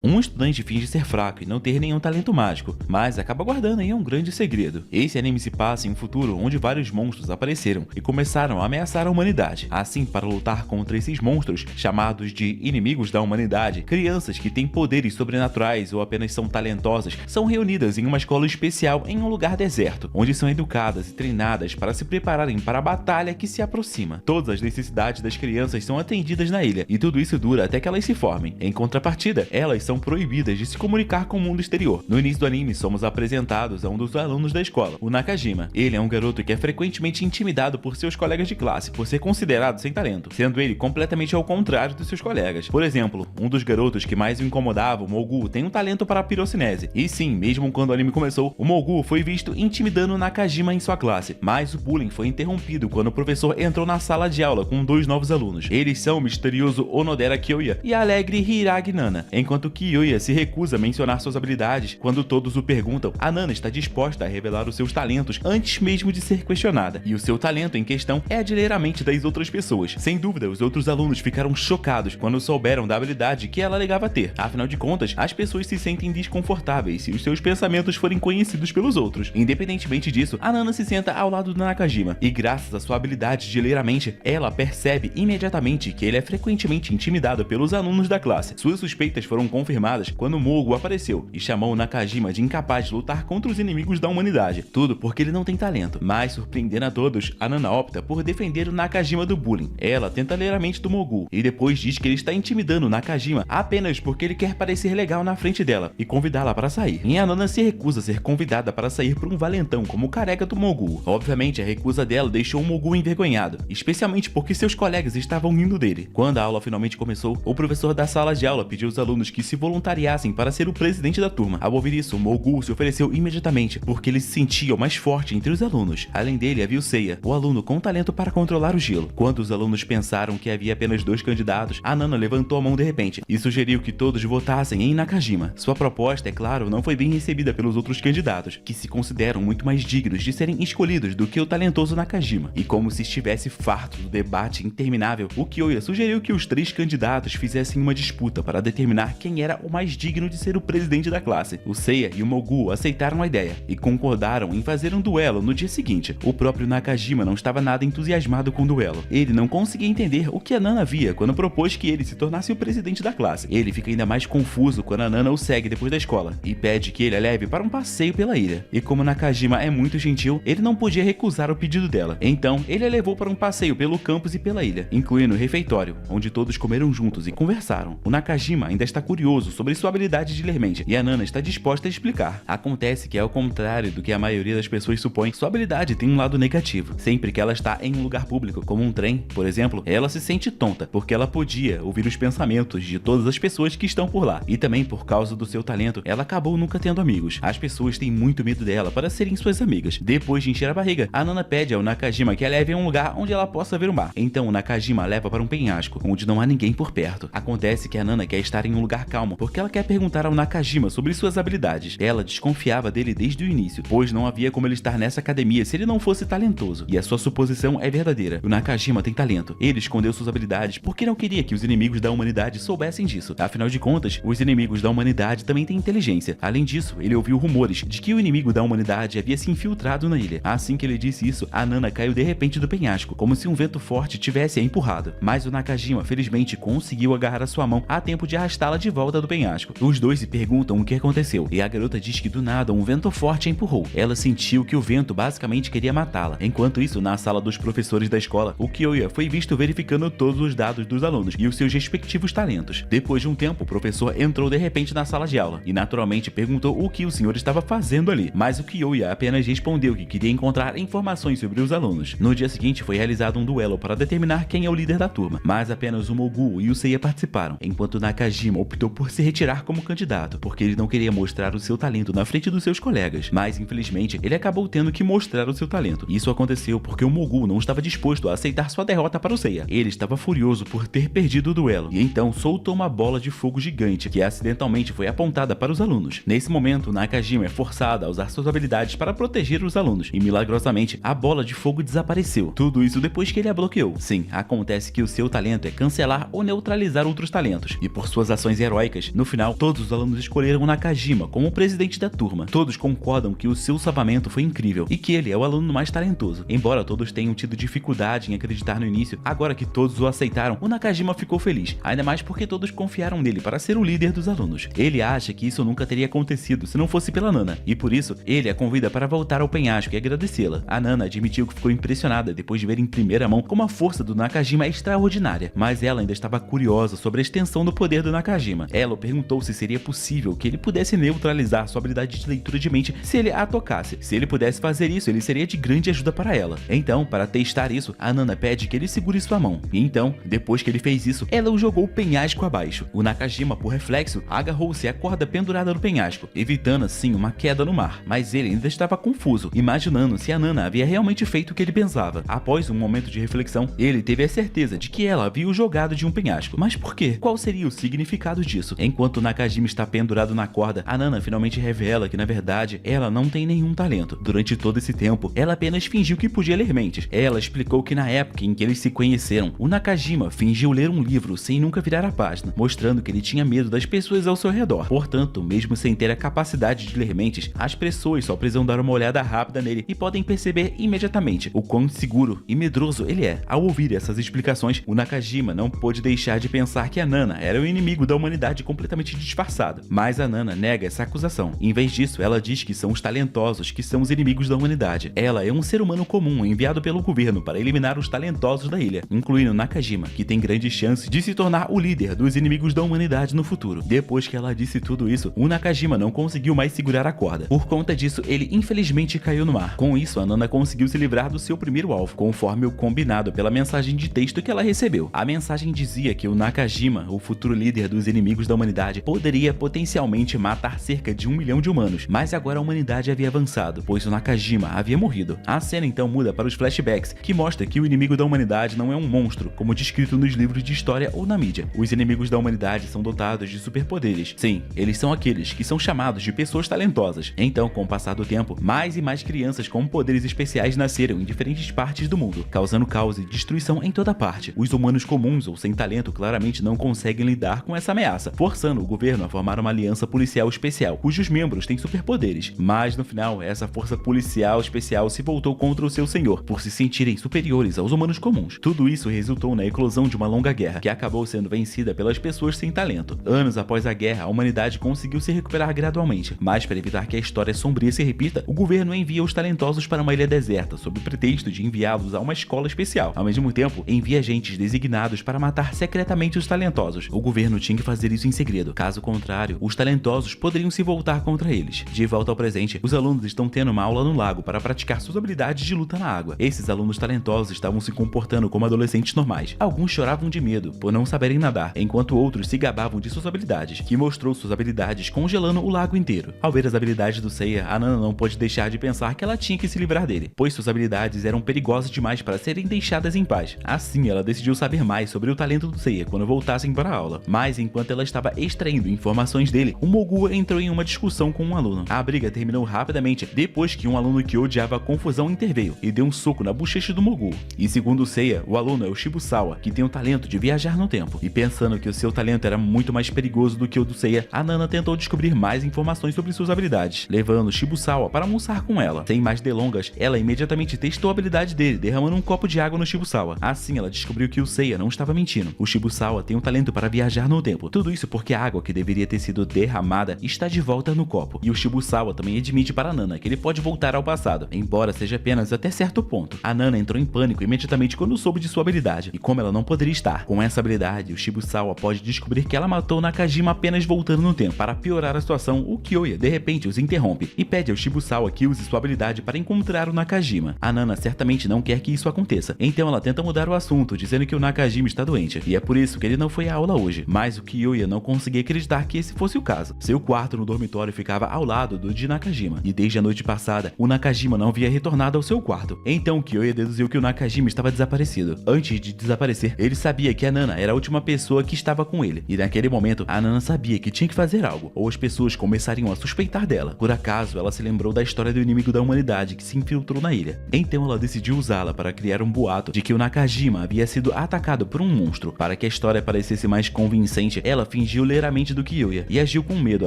Um estudante finge ser fraco e não ter nenhum talento mágico, mas acaba guardando aí um grande segredo. Esse anime se passa em um futuro onde vários monstros apareceram e começaram a ameaçar a humanidade. Assim, para lutar contra esses monstros, chamados de inimigos da humanidade, crianças que têm poderes sobrenaturais ou apenas são talentosas são reunidas em uma escola especial em um lugar deserto, onde são educadas e treinadas para se prepararem para a batalha que se aproxima. Todas as necessidades das crianças são atendidas na ilha, e tudo isso dura até que elas se formem. Em contrapartida, elas são proibidas de se comunicar com o mundo exterior. No início do anime, somos apresentados a um dos alunos da escola, o Nakajima. Ele é um garoto que é frequentemente intimidado por seus colegas de classe, por ser considerado sem talento, sendo ele completamente ao contrário dos seus colegas. Por exemplo, um dos garotos que mais o incomodava, o Mogu, tem um talento para a pirocinese. E sim, mesmo quando o anime começou, o Mogu foi visto intimidando o Nakajima em sua classe, mas o bullying foi interrompido quando o professor entrou na sala de aula com dois novos alunos. Eles são o misterioso Onodera Kyoya e a alegre Hiragi Nana. Enquanto Kyoya se recusa a mencionar suas habilidades, quando todos o perguntam, a Nana está disposta a revelar os seus talentos antes mesmo de ser questionada. E o seu talento em questão é a de ler a mente das outras pessoas. Sem dúvida, os outros alunos ficaram chocados quando souberam da habilidade que ela alegava ter. Afinal de contas, as pessoas se sentem desconfortáveis se os seus pensamentos forem conhecidos pelos outros. Independentemente disso, a Nana se senta ao lado do Nakajima, e graças à sua habilidade de ler a mente, ela percebe imediatamente que ele é frequentemente intimidado pelos alunos da classe. Suas suspeitas foram confirmadas quando Mogu apareceu e chamou Nakajima de incapaz de lutar contra os inimigos da humanidade. Tudo porque ele não tem talento. Mas, surpreendendo a todos, a Nana opta por defender o Nakajima do bullying. Ela tenta ler a mente do Mogu e depois diz que ele está intimidando o Nakajima apenas porque ele quer parecer legal na frente dela e convidá-la para sair. E a Nana se recusa a ser convidada para sair por um valentão como o careca do Mogu. Obviamente, a recusa dela deixou o Mogu envergonhado, especialmente porque seus colegas estavam rindo dele. Quando a aula finalmente começou, o professor da sala de aula pediu aos alunos que se voluntariassem para ser o presidente da turma. Ao ouvir isso, Mogu se ofereceu imediatamente, porque ele se sentia o mais forte entre os alunos. Além dele, havia o Seiya, o aluno com talento para controlar o gelo. Quando os alunos pensaram que havia apenas dois candidatos, a Nana levantou a mão de repente e sugeriu que todos votassem em Nakajima. Sua proposta, é claro, não foi bem recebida pelos outros candidatos, que se consideram muito mais dignos de serem escolhidos do que o talentoso Nakajima. E como se estivesse farto do debate interminável, o Kyoya sugeriu que os três candidatos fizessem uma disputa para determinar quem era o mais digno de ser o presidente da classe. O Seiya e o Mogu aceitaram a ideia e concordaram em fazer um duelo no dia seguinte. O próprio Nakajima não estava nada entusiasmado com o duelo. Ele não conseguia entender o que a Nana via quando propôs que ele se tornasse o presidente da classe. Ele fica ainda mais confuso quando a Nana o segue depois da escola e pede que ele a leve para um passeio pela ilha. E como Nakajima é muito gentil, ele não podia recusar o pedido dela. Então, ele a levou para um passeio pelo campus e pela ilha, incluindo o refeitório, onde todos comeram juntos e conversaram. O Nakajima ainda está curioso sobre sua habilidade de ler mente, e a Nana está disposta a explicar. Acontece que, ao contrário do que a maioria das pessoas supõe, sua habilidade tem um lado negativo. Sempre que ela está em um lugar público, como um trem, por exemplo, ela se sente tonta, porque ela podia ouvir os pensamentos de todas as pessoas que estão por lá. E também, por causa do seu talento, ela acabou nunca tendo amigos. As pessoas têm muito medo dela para serem suas amigas. Depois de encher a barriga, a Nana pede ao Nakajima que a leve a um lugar onde ela possa ver o mar. Então o Nakajima a leva para um penhasco, onde não há ninguém por perto. Acontece que a Nana quer estar em um lugar calmo, porque ela quer perguntar ao Nakajima sobre suas habilidades. Ela desconfiava dele desde o início, pois não havia como ele estar nessa academia se ele não fosse talentoso. E a sua suposição é verdadeira. O Nakajima tem talento. Ele escondeu suas habilidades porque não queria que os inimigos da humanidade soubessem disso. Afinal de contas, os inimigos da humanidade também têm inteligência. Além disso, ele ouviu rumores de que o inimigo da humanidade havia se infiltrado na ilha. Assim que ele disse isso, a Nana caiu de repente do penhasco, como se um vento forte tivesse a empurrado. Mas o Nakajima, felizmente, conseguiu agarrar a sua mão a tempo de arrastá-la de volta do penhasco. Os dois se perguntam o que aconteceu, e a garota diz que do nada um vento forte a empurrou. Ela sentiu que o vento basicamente queria matá-la. Enquanto isso, na sala dos professores da escola, o Kyoya foi visto verificando todos os dados dos alunos e os seus respectivos talentos. Depois de um tempo, o professor entrou de repente na sala de aula e naturalmente perguntou o que o senhor estava fazendo ali, mas o Kyoya apenas respondeu que queria encontrar informações sobre os alunos. No dia seguinte, foi realizado um duelo para determinar quem é o líder da turma, mas apenas o Mogu e o Seiya participaram, enquanto Nakajima optou por se retirar como candidato, porque ele não queria mostrar o seu talento na frente dos seus colegas, mas infelizmente ele acabou tendo que mostrar o seu talento. Isso aconteceu porque o Mogu não estava disposto a aceitar sua derrota para o Seiya. Ele estava furioso por ter perdido o duelo, e então soltou uma bola de fogo gigante que acidentalmente foi apontada para os alunos. Nesse momento, Nakajima é forçado a usar suas habilidades para proteger os alunos, e milagrosamente a bola de fogo desapareceu. Tudo isso depois que ele a bloqueou. Sim, acontece que o seu talento é cancelar ou neutralizar outros talentos, e por suas ações heróicas paranoicas. No final, todos os alunos escolheram o Nakajima como o presidente da turma. Todos concordam que o seu salvamento foi incrível e que ele é o aluno mais talentoso. Embora todos tenham tido dificuldade em acreditar no início, agora que todos o aceitaram, o Nakajima ficou feliz, ainda mais porque todos confiaram nele para ser o líder dos alunos. Ele acha que isso nunca teria acontecido se não fosse pela Nana, e por isso ele a convida para voltar ao penhasco e agradecê-la. A Nana admitiu que ficou impressionada depois de ver em primeira mão como a força do Nakajima é extraordinária, mas ela ainda estava curiosa sobre a extensão do poder do Nakajima. Ela perguntou se seria possível que ele pudesse neutralizar sua habilidade de leitura de mente se ele a tocasse. Se ele pudesse fazer isso, ele seria de grande ajuda para ela. Então, para testar isso, a Nana pede que ele segure sua mão. E então, depois que ele fez isso, ela o jogou o penhasco abaixo. O Nakajima, por reflexo, agarrou-se à corda pendurada no penhasco, evitando assim uma queda no mar. Mas ele ainda estava confuso, imaginando se a Nana havia realmente feito o que ele pensava. Após um momento de reflexão, ele teve a certeza de que ela havia o jogado de um penhasco. Mas por quê? Qual seria o significado disso? Enquanto o Nakajima está pendurado na corda, a Nana finalmente revela que, na verdade, ela não tem nenhum talento. Durante todo esse tempo, ela apenas fingiu que podia ler mentes. Ela explicou que na época em que eles se conheceram, o Nakajima fingiu ler um livro sem nunca virar a página, mostrando que ele tinha medo das pessoas ao seu redor. Portanto, mesmo sem ter a capacidade de ler mentes, as pessoas só precisam dar uma olhada rápida nele e podem perceber imediatamente o quão seguro e medroso ele é. Ao ouvir essas explicações, o Nakajima não pôde deixar de pensar que a Nana era o inimigo da humanidade completamente disfarçado. Mas a Nana nega essa acusação. Em vez disso, ela diz que são os talentosos que são os inimigos da humanidade. Ela é um ser humano comum enviado pelo governo para eliminar os talentosos da ilha, incluindo Nakajima, que tem grandes chances de se tornar o líder dos inimigos da humanidade no futuro. Depois que ela disse tudo isso, o Nakajima não conseguiu mais segurar a corda. Por conta disso, ele infelizmente caiu no mar. Com isso, a Nana conseguiu se livrar do seu primeiro alvo, conforme o combinado pela mensagem de texto que ela recebeu. A mensagem dizia que o Nakajima, o futuro líder dos inimigos da humanidade, poderia potencialmente matar cerca de 1 milhão de humanos, mas agora a humanidade havia avançado, pois o Nakajima havia morrido. A cena então muda para os flashbacks, que mostra que o inimigo da humanidade não é um monstro, como descrito nos livros de história ou na mídia. Os inimigos da humanidade são dotados de superpoderes. Sim, eles são aqueles que são chamados de pessoas talentosas. Então, com o passar do tempo, mais e mais crianças com poderes especiais nasceram em diferentes partes do mundo, causando caos e destruição em toda parte. Os humanos comuns ou sem talento claramente não conseguem lidar com essa ameaça, forçando o governo a formar uma aliança policial especial, cujos membros têm superpoderes. Mas no final, essa força policial especial se voltou contra o seu senhor, por se sentirem superiores aos humanos comuns. Tudo isso resultou na eclosão de uma longa guerra, que acabou sendo vencida pelas pessoas sem talento. Anos após a guerra, a humanidade conseguiu se recuperar gradualmente, mas para evitar que a história sombria se repita, o governo envia os talentosos para uma ilha deserta, sob o pretexto de enviá-los a uma escola especial. Ao mesmo tempo, envia agentes designados para matar secretamente os talentosos. O governo tinha que fazer isso em segredo, caso contrário, os talentosos poderiam se voltar contra eles. De volta ao presente, os alunos estão tendo uma aula no lago para praticar suas habilidades de luta na água. Esses alunos talentosos estavam se comportando como adolescentes normais. Alguns choravam de medo por não saberem nadar, enquanto outros se gabavam de suas habilidades, que mostrou suas habilidades congelando o lago inteiro. Ao ver as habilidades do Seiya, a Nana não pôde deixar de pensar que ela tinha que se livrar dele, pois suas habilidades eram perigosas demais para serem deixadas em paz. Assim, ela decidiu saber mais sobre o talento do Seiya quando voltassem para a aula. Mas enquanto ela estava extraindo informações dele, o Mogu entrou em uma discussão com um aluno. A briga terminou rapidamente depois que um aluno que odiava a confusão interveio e deu um soco na bochecha do Mogu. E segundo o Seiya, o aluno é o Shibusawa, que tem o talento de viajar no tempo. E pensando que o seu talento era muito mais perigoso do que o do Seiya, a Nana tentou descobrir mais informações sobre suas habilidades, levando Shibusawa para almoçar com ela. Sem mais delongas, ela imediatamente testou a habilidade dele, derramando um copo de água no Shibusawa. Assim, ela descobriu que o Seiya não estava mentindo. O Shibusawa tem um talento para viajar no tempo. Tudo isso porque a água que deveria ter sido derramada está de volta no copo. E o Shibusawa também admite para a Nana que ele pode voltar ao passado, embora seja apenas até certo ponto. A Nana entrou em pânico imediatamente quando soube de sua habilidade, e como ela não poderia estar com essa habilidade, o Shibusawa pode descobrir que ela matou Nakajima apenas voltando no tempo. Para piorar a situação, o Kyoya de repente os interrompe e pede ao Shibusawa que use sua habilidade para encontrar o Nakajima. A Nana certamente não quer que isso aconteça, então ela tenta mudar o assunto, dizendo que o Nakajima está doente, e é por isso que ele não foi à aula hoje. Mas o Kyoya não conseguia acreditar que esse fosse o caso. Seu quarto no dormitório ficava ao lado do de Nakajima, e desde a noite passada, o Nakajima não havia retornado ao seu quarto. Então Kyoya deduziu que o Nakajima estava desaparecido. Antes de desaparecer, ele sabia que a Nana era a última pessoa que estava com ele, e naquele momento, a Nana sabia que tinha que fazer algo, ou as pessoas começariam a suspeitar dela. Por acaso, ela se lembrou da história do inimigo da humanidade que se infiltrou na ilha. Então ela decidiu usá-la para criar um boato de que o Nakajima havia sido atacado por um monstro. Para que a história parecesse mais convincente, ela fingiu fingiu ler a mente do Kyoya e agiu com medo,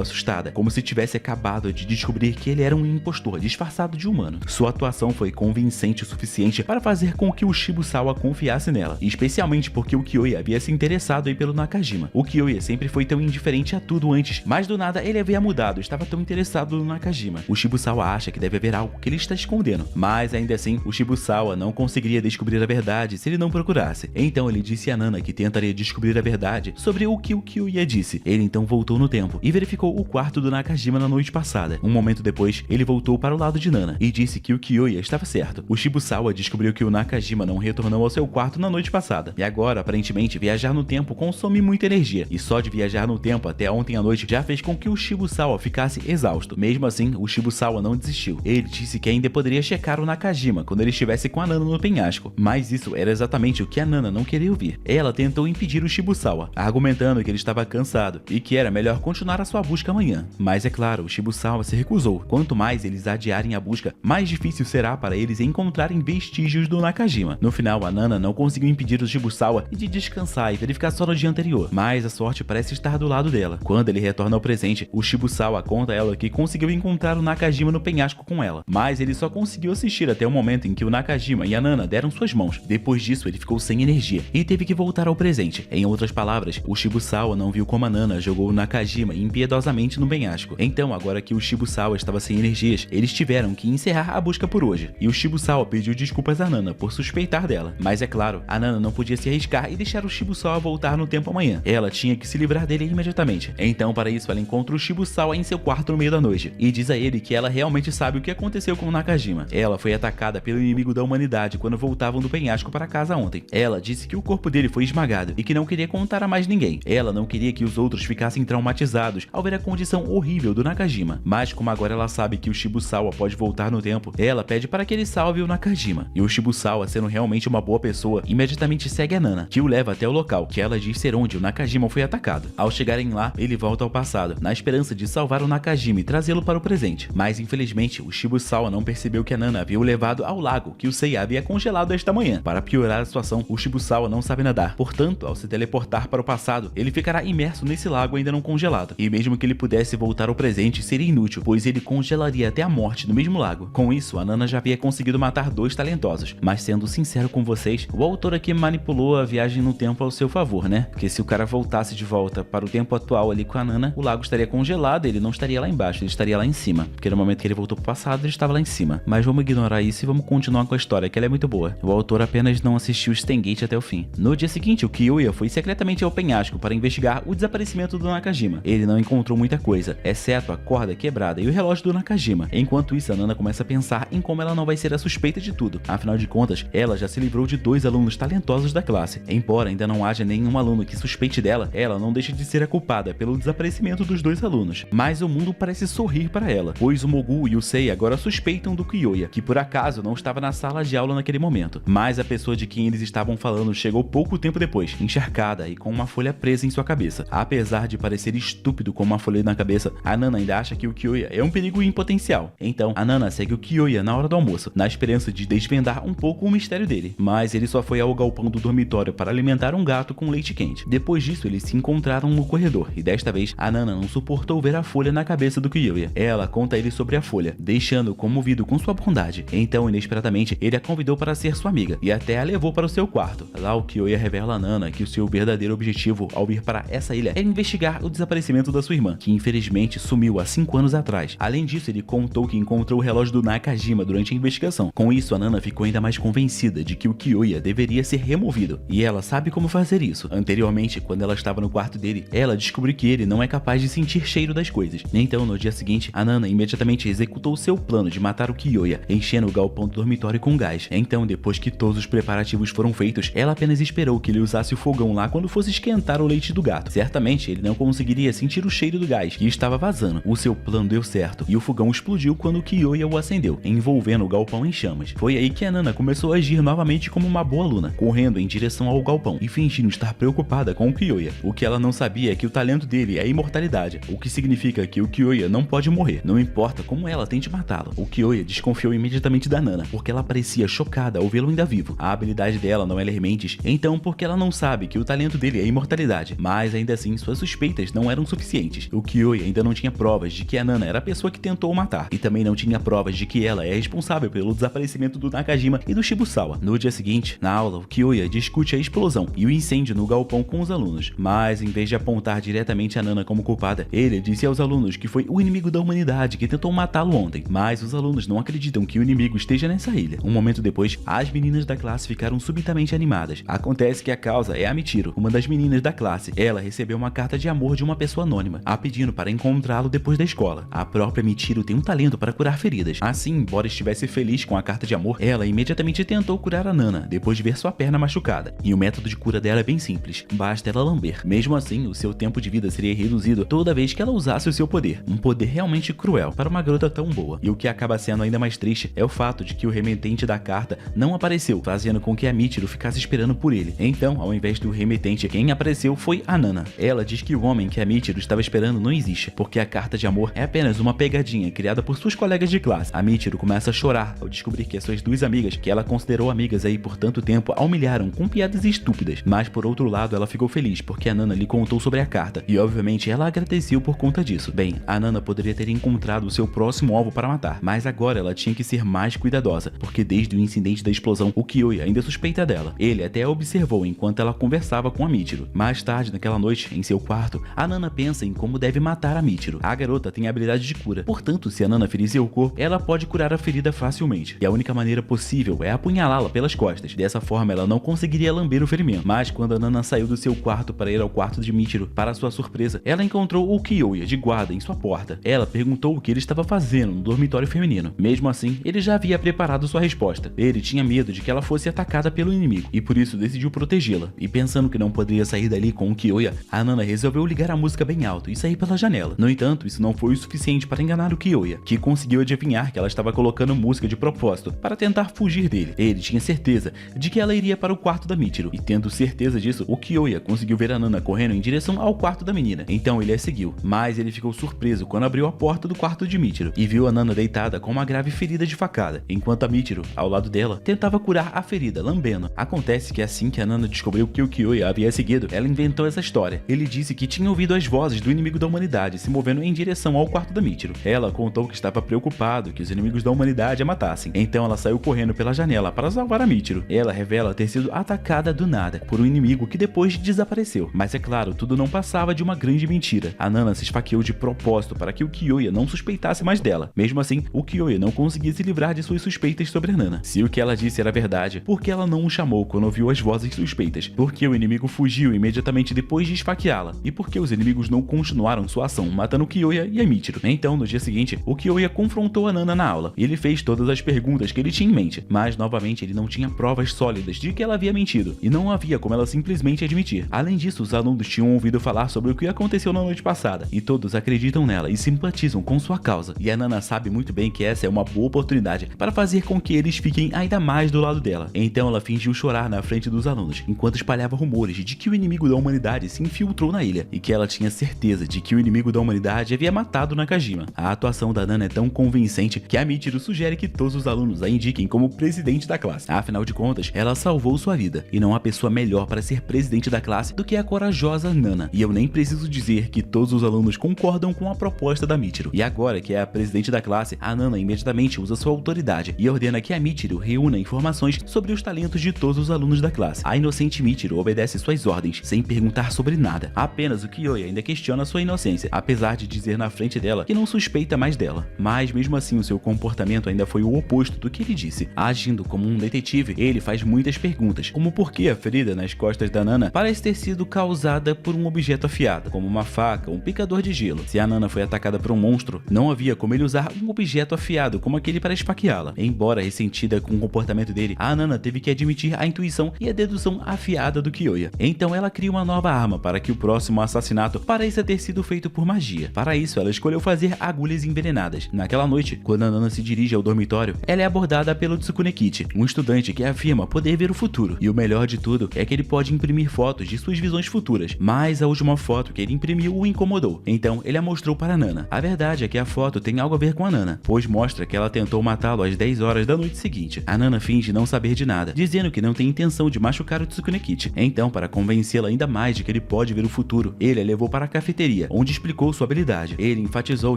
assustada, como se tivesse acabado de descobrir que ele era um impostor disfarçado de humano. Sua atuação foi convincente o suficiente para fazer com que o Shibusawa confiasse nela, especialmente porque o Kyoya havia se interessado pelo Nakajima. O Kyoya sempre foi tão indiferente a tudo antes, mas do nada ele havia mudado, estava tão interessado no Nakajima. O Shibusawa acha que deve haver algo que ele está escondendo, mas ainda assim, o Shibusawa não conseguiria descobrir a verdade se ele não procurasse. Então ele disse a Nana que tentaria descobrir a verdade sobre o que o Kyoya disse. Ele então voltou no tempo e verificou o quarto do Nakajima na noite passada. Um momento depois, ele voltou para o lado de Nana e disse que o Kyoya estava certo. O Shibusawa descobriu que o Nakajima não retornou ao seu quarto na noite passada. E agora, aparentemente, viajar no tempo consome muita energia. E só de viajar no tempo até ontem à noite já fez com que o Shibusawa ficasse exausto. Mesmo assim, o Shibusawa não desistiu. Ele disse que ainda poderia checar o Nakajima quando ele estivesse com a Nana no penhasco. Mas isso era exatamente o que a Nana não queria ouvir. Ela tentou impedir o Shibusawa, argumentando que ele estava cansado e que era melhor continuar a sua busca amanhã. Mas é claro, o Shibusawa se recusou. Quanto mais eles adiarem a busca, mais difícil será para eles encontrarem vestígios do Nakajima. No final, a Nana não conseguiu impedir o Shibusawa de descansar e verificar só no dia anterior, mas a sorte parece estar do lado dela. Quando ele retorna ao presente, o Shibusawa conta a ela que conseguiu encontrar o Nakajima no penhasco com ela, mas ele só conseguiu assistir até o momento em que o Nakajima e a Nana deram suas mãos. Depois disso, ele ficou sem energia e teve que voltar ao presente. Em outras palavras, o Shibusawa não viu como a Nana jogou o Nakajima impiedosamente no penhasco. Então, agora que o Shibusawa estava sem energias, eles tiveram que encerrar a busca por hoje. E o Shibusawa pediu desculpas a Nana por suspeitar dela. Mas é claro, a Nana não podia se arriscar e deixar o Shibusawa voltar no tempo amanhã. Ela tinha que se livrar dele imediatamente. Então, para isso, ela encontra o Shibusawa em seu quarto no meio da noite e diz a ele que ela realmente sabe o que aconteceu com o Nakajima. Ela foi atacada pelo inimigo da humanidade quando voltavam do penhasco para casa ontem. Ela disse que o corpo dele foi esmagado e que não queria contar a mais ninguém. Ela não queria que os outros ficassem traumatizados ao ver a condição horrível do Nakajima. Mas como agora ela sabe que o Shibusawa pode voltar no tempo, ela pede para que ele salve o Nakajima. E o Shibusawa, sendo realmente uma boa pessoa, imediatamente segue a Nana, que o leva até o local, que ela diz ser onde o Nakajima foi atacado. Ao chegarem lá, ele volta ao passado, na esperança de salvar o Nakajima e trazê-lo para o presente. Mas infelizmente, o Shibusawa não percebeu que a Nana havia o levado ao lago que o Seiya havia congelado esta manhã. Para piorar a situação, o Shibusawa não sabe nadar. Portanto, ao se teleportar para o passado, ele ficará imerso nesse lago ainda não congelado. E mesmo que ele pudesse voltar ao presente, seria inútil, pois ele congelaria até a morte no mesmo lago. Com isso, a Nana já havia conseguido matar dois talentosos. Mas sendo sincero com vocês, o autor aqui manipulou a viagem no tempo ao seu favor, né? Porque se o cara voltasse de volta para o tempo atual ali com a Nana, o lago estaria congelado, ele não estaria lá embaixo, ele estaria lá em cima. Porque no momento que ele voltou pro passado, ele estava lá em cima. Mas vamos ignorar isso e vamos continuar com a história, que ela é muito boa. O autor apenas não assistiu o Stargate até o fim. No dia seguinte, o Kyoya foi secretamente ao penhasco para investigar o desaparecimento do Nakajima. Ele não encontrou muita coisa, exceto a corda quebrada e o relógio do Nakajima. Enquanto isso, a Nana começa a pensar em como ela não vai ser a suspeita de tudo. Afinal de contas, ela já se livrou de dois alunos talentosos da classe. Embora ainda não haja nenhum aluno que suspeite dela, ela não deixa de ser a culpada pelo desaparecimento dos dois alunos. Mas o mundo parece sorrir para ela, pois o Mogu e o Sei agora suspeitam do Kyoya, que por acaso não estava na sala de aula naquele momento. Mas a pessoa de quem eles estavam falando chegou pouco tempo depois, encharcada e com uma folha presa em sua cabeça. Apesar de parecer estúpido com uma folha na cabeça, a Nana ainda acha que o Kyoya é um perigo em potencial. Então, a Nana segue o Kyoya na hora do almoço, na esperança de desvendar um pouco o mistério dele. Mas ele só foi ao galpão do dormitório para alimentar um gato com leite quente. Depois disso, eles se encontraram no corredor, e desta vez, a Nana não suportou ver a folha na cabeça do Kyoya. Ela conta a ele sobre a folha, deixando-o comovido com sua bondade. Então, inesperadamente, ele a convidou para ser sua amiga, e até a levou para o seu quarto. Lá, o Kyoya revela a Nana que o seu verdadeiro objetivo ao vir para essa ilha era investigar o desaparecimento da sua irmã, que infelizmente sumiu há 5 anos atrás. Além disso, ele contou que encontrou o relógio do Nakajima durante a investigação. Com isso, a Nana ficou ainda mais convencida de que o Kyoya deveria ser removido, e ela sabe como fazer isso. Anteriormente, quando ela estava no quarto dele, ela descobriu que ele não é capaz de sentir cheiro das coisas. Então, no dia seguinte, a Nana imediatamente executou seu plano de matar o Kyoya, enchendo o galpão do dormitório com gás. Então, depois que todos os preparativos foram feitos, ela apenas esperou que ele usasse o fogão lá quando fosse esquentar o leite do gato. Certamente, ele não conseguiria sentir o cheiro do gás que estava vazando. O seu plano deu certo, e o fogão explodiu quando o Kyoya o acendeu, envolvendo o galpão em chamas. Foi aí que a Nana começou a agir novamente como uma boa aluna, correndo em direção ao galpão e fingindo estar preocupada com o Kyoya. O que ela não sabia é que o talento dele é a imortalidade, o que significa que o Kyoya não pode morrer, não importa como ela tente matá-lo. O Kyoya desconfiou imediatamente da Nana, porque ela parecia chocada ao vê-lo ainda vivo. A habilidade dela não é ler mentes, então porque ela não sabe que o talento dele é a imortalidade. Mas a ainda assim, suas suspeitas não eram suficientes. O Kyoya ainda não tinha provas de que a Nana era a pessoa que tentou o matar, e também não tinha provas de que ela é responsável pelo desaparecimento do Nakajima e do Shibusawa. No dia seguinte, na aula, o Kyoya discute a explosão e o incêndio no galpão com os alunos, mas em vez de apontar diretamente a Nana como culpada, ele disse aos alunos que foi o inimigo da humanidade que tentou matá-lo ontem, mas os alunos não acreditam que o inimigo esteja nessa ilha. Um momento depois, as meninas da classe ficaram subitamente animadas. Acontece que a causa é a Michiro, uma das meninas da classe. Ela recebeu uma carta de amor de uma pessoa anônima, a pedindo para encontrá-lo depois da escola. A própria Michiro tem um talento para curar feridas. Assim, embora estivesse feliz com a carta de amor, ela imediatamente tentou curar a Nana, depois de ver sua perna machucada. E o método de cura dela é bem simples, basta ela lamber. Mesmo assim, o seu tempo de vida seria reduzido toda vez que ela usasse o seu poder. Um poder realmente cruel para uma garota tão boa. E o que acaba sendo ainda mais triste é o fato de que o remetente da carta não apareceu, fazendo com que a Michiro ficasse esperando por ele. Então, ao invés do remetente, quem apareceu foi a Nana. Ela diz que o homem que a Michiro estava esperando não existe, porque a carta de amor é apenas uma pegadinha criada por suas colegas de classe. A Michiro começa a chorar ao descobrir que as suas duas amigas, que ela considerou amigas aí por tanto tempo, a humilharam com piadas estúpidas. Mas por outro lado, ela ficou feliz porque a Nana lhe contou sobre a carta, e obviamente ela agradeceu por conta disso. Bem, a Nana poderia ter encontrado o seu próximo alvo para matar, mas agora ela tinha que ser mais cuidadosa, porque desde o incidente da explosão, o Kyoya ainda suspeita dela. Ele até a observou enquanto ela conversava com a Michiro. Mais tarde, naquela noite, em seu quarto, a Nana pensa em como deve matar a Michiro. A garota tem a habilidade de cura, portanto, se a Nana ferir seu corpo, ela pode curar a ferida facilmente, e a única maneira possível é apunhalá-la pelas costas. Dessa forma, ela não conseguiria lamber o ferimento. Mas quando a Nana saiu do seu quarto para ir ao quarto de Michiro, para sua surpresa, ela encontrou o Kyoya de guarda em sua porta. Ela perguntou o que ele estava fazendo no dormitório feminino. Mesmo assim, ele já havia preparado sua resposta. Ele tinha medo de que ela fosse atacada pelo inimigo, e por isso decidiu protegê-la. E pensando que não poderia sair dali com o Kyoya, a Nana resolveu ligar a música bem alto e sair pela janela. No entanto, isso não foi o suficiente para enganar o Kyoya, que conseguiu adivinhar que ela estava colocando música de propósito para tentar fugir dele. Ele tinha certeza de que ela iria para o quarto da Michiro, e tendo certeza disso, o Kyoya conseguiu ver a Nana correndo em direção ao quarto da menina. Então ele a seguiu, mas ele ficou surpreso quando abriu a porta do quarto de Michiro e viu a Nana deitada com uma grave ferida de facada, enquanto a Michiro, ao lado dela, tentava curar a ferida, lambendo. Acontece que assim que a Nana descobriu que o Kyoya havia seguido, ela inventou essa história. Ele disse que tinha ouvido as vozes do inimigo da humanidade se movendo em direção ao quarto da Michiro. Ela contou que estava preocupado que os inimigos da humanidade a matassem, então ela saiu correndo pela janela para salvar a Michiro. Ela revela ter sido atacada do nada por um inimigo que depois desapareceu. Mas é claro, tudo não passava de uma grande mentira. A Nana se esfaqueou de propósito para que o Kyoya não suspeitasse mais dela. Mesmo assim, o Kyoya não conseguia se livrar de suas suspeitas sobre a Nana. Se o que ela disse era verdade, por que ela não o chamou quando ouviu as vozes suspeitas? Por que o inimigo fugiu imediatamente depois de esfaqueá-la? E por que os inimigos não continuaram sua ação, matando o Kyoya e a Michiro? Então, no dia seguinte, o Kyoya confrontou a Nana na aula. Ele fez todas as perguntas que ele tinha em mente, mas novamente ele não tinha provas sólidas de que ela havia mentido, e não havia como ela simplesmente admitir. Além disso, os alunos tinham ouvido falar sobre o que aconteceu na noite passada, e todos acreditam nela e simpatizam com sua causa. E a Nana sabe muito bem que essa é uma boa oportunidade para fazer com que eles fiquem ainda mais do lado dela. Então ela fingiu chorar na frente dos alunos, enquanto espalhava rumores de que o inimigo da humanidade se infiltrou na ilha, e que ela tinha certeza de que o inimigo da humanidade havia matado Nakajima. A atuação da Nana é tão convincente que a Michiro sugere que todos os alunos a indiquem como presidente da classe. Afinal de contas, ela salvou sua vida, e não há pessoa melhor para ser presidente da classe do que a corajosa Nana. E eu nem preciso dizer que todos os alunos concordam com a proposta da Michiro. E agora que é a presidente da classe, a Nana imediatamente usa sua autoridade e ordena que a Michiro reúna informações sobre os talentos de todos os alunos da classe. A inocente Michiro obedece suas ordens, sem perguntar sobre nada. Apenas o Kyoya ainda questiona sua inocência, apesar de dizer na frente dela que não suspeita mais dela. Mas mesmo assim, o seu comportamento ainda foi o oposto do que ele disse. Agindo como um detetive, ele faz muitas perguntas, como por que a ferida nas costas da Nana parece ter sido causada por um objeto afiado, como uma faca ou um picador de gelo. Se a Nana foi atacada por um monstro, não havia como ele usar um objeto afiado como aquele para esfaqueá-la. Embora ressentida com o comportamento dele, a Nana teve que admitir a intuição e a dedução afiada do Kyoya. Então ela cria uma nova arma para que o próximo assassinato pareça ter sido feito por magia. Para isso, ela escolheu fazer agulhas envenenadas. Naquela noite, quando a Nana se dirige ao dormitório, ela é abordada pelo Tsukunekichi, um estudante que afirma poder ver o futuro. E o melhor de tudo é que ele pode imprimir fotos de suas visões futuras, mas a última foto que ele imprimiu o incomodou. Então ele a mostrou para a Nana. A verdade é que a foto tem algo a ver com a Nana, pois mostra que ela tentou matá-lo às 10 horas da noite seguinte. A Nana finge não saber de nada, dizendo que não tem intenção de machucar o Tsukunekichi. Então, para convencê-la ainda mais de que ele pode ver o futuro, ele a levou para a cafeteria, onde explicou sua habilidade. Ele enfatizou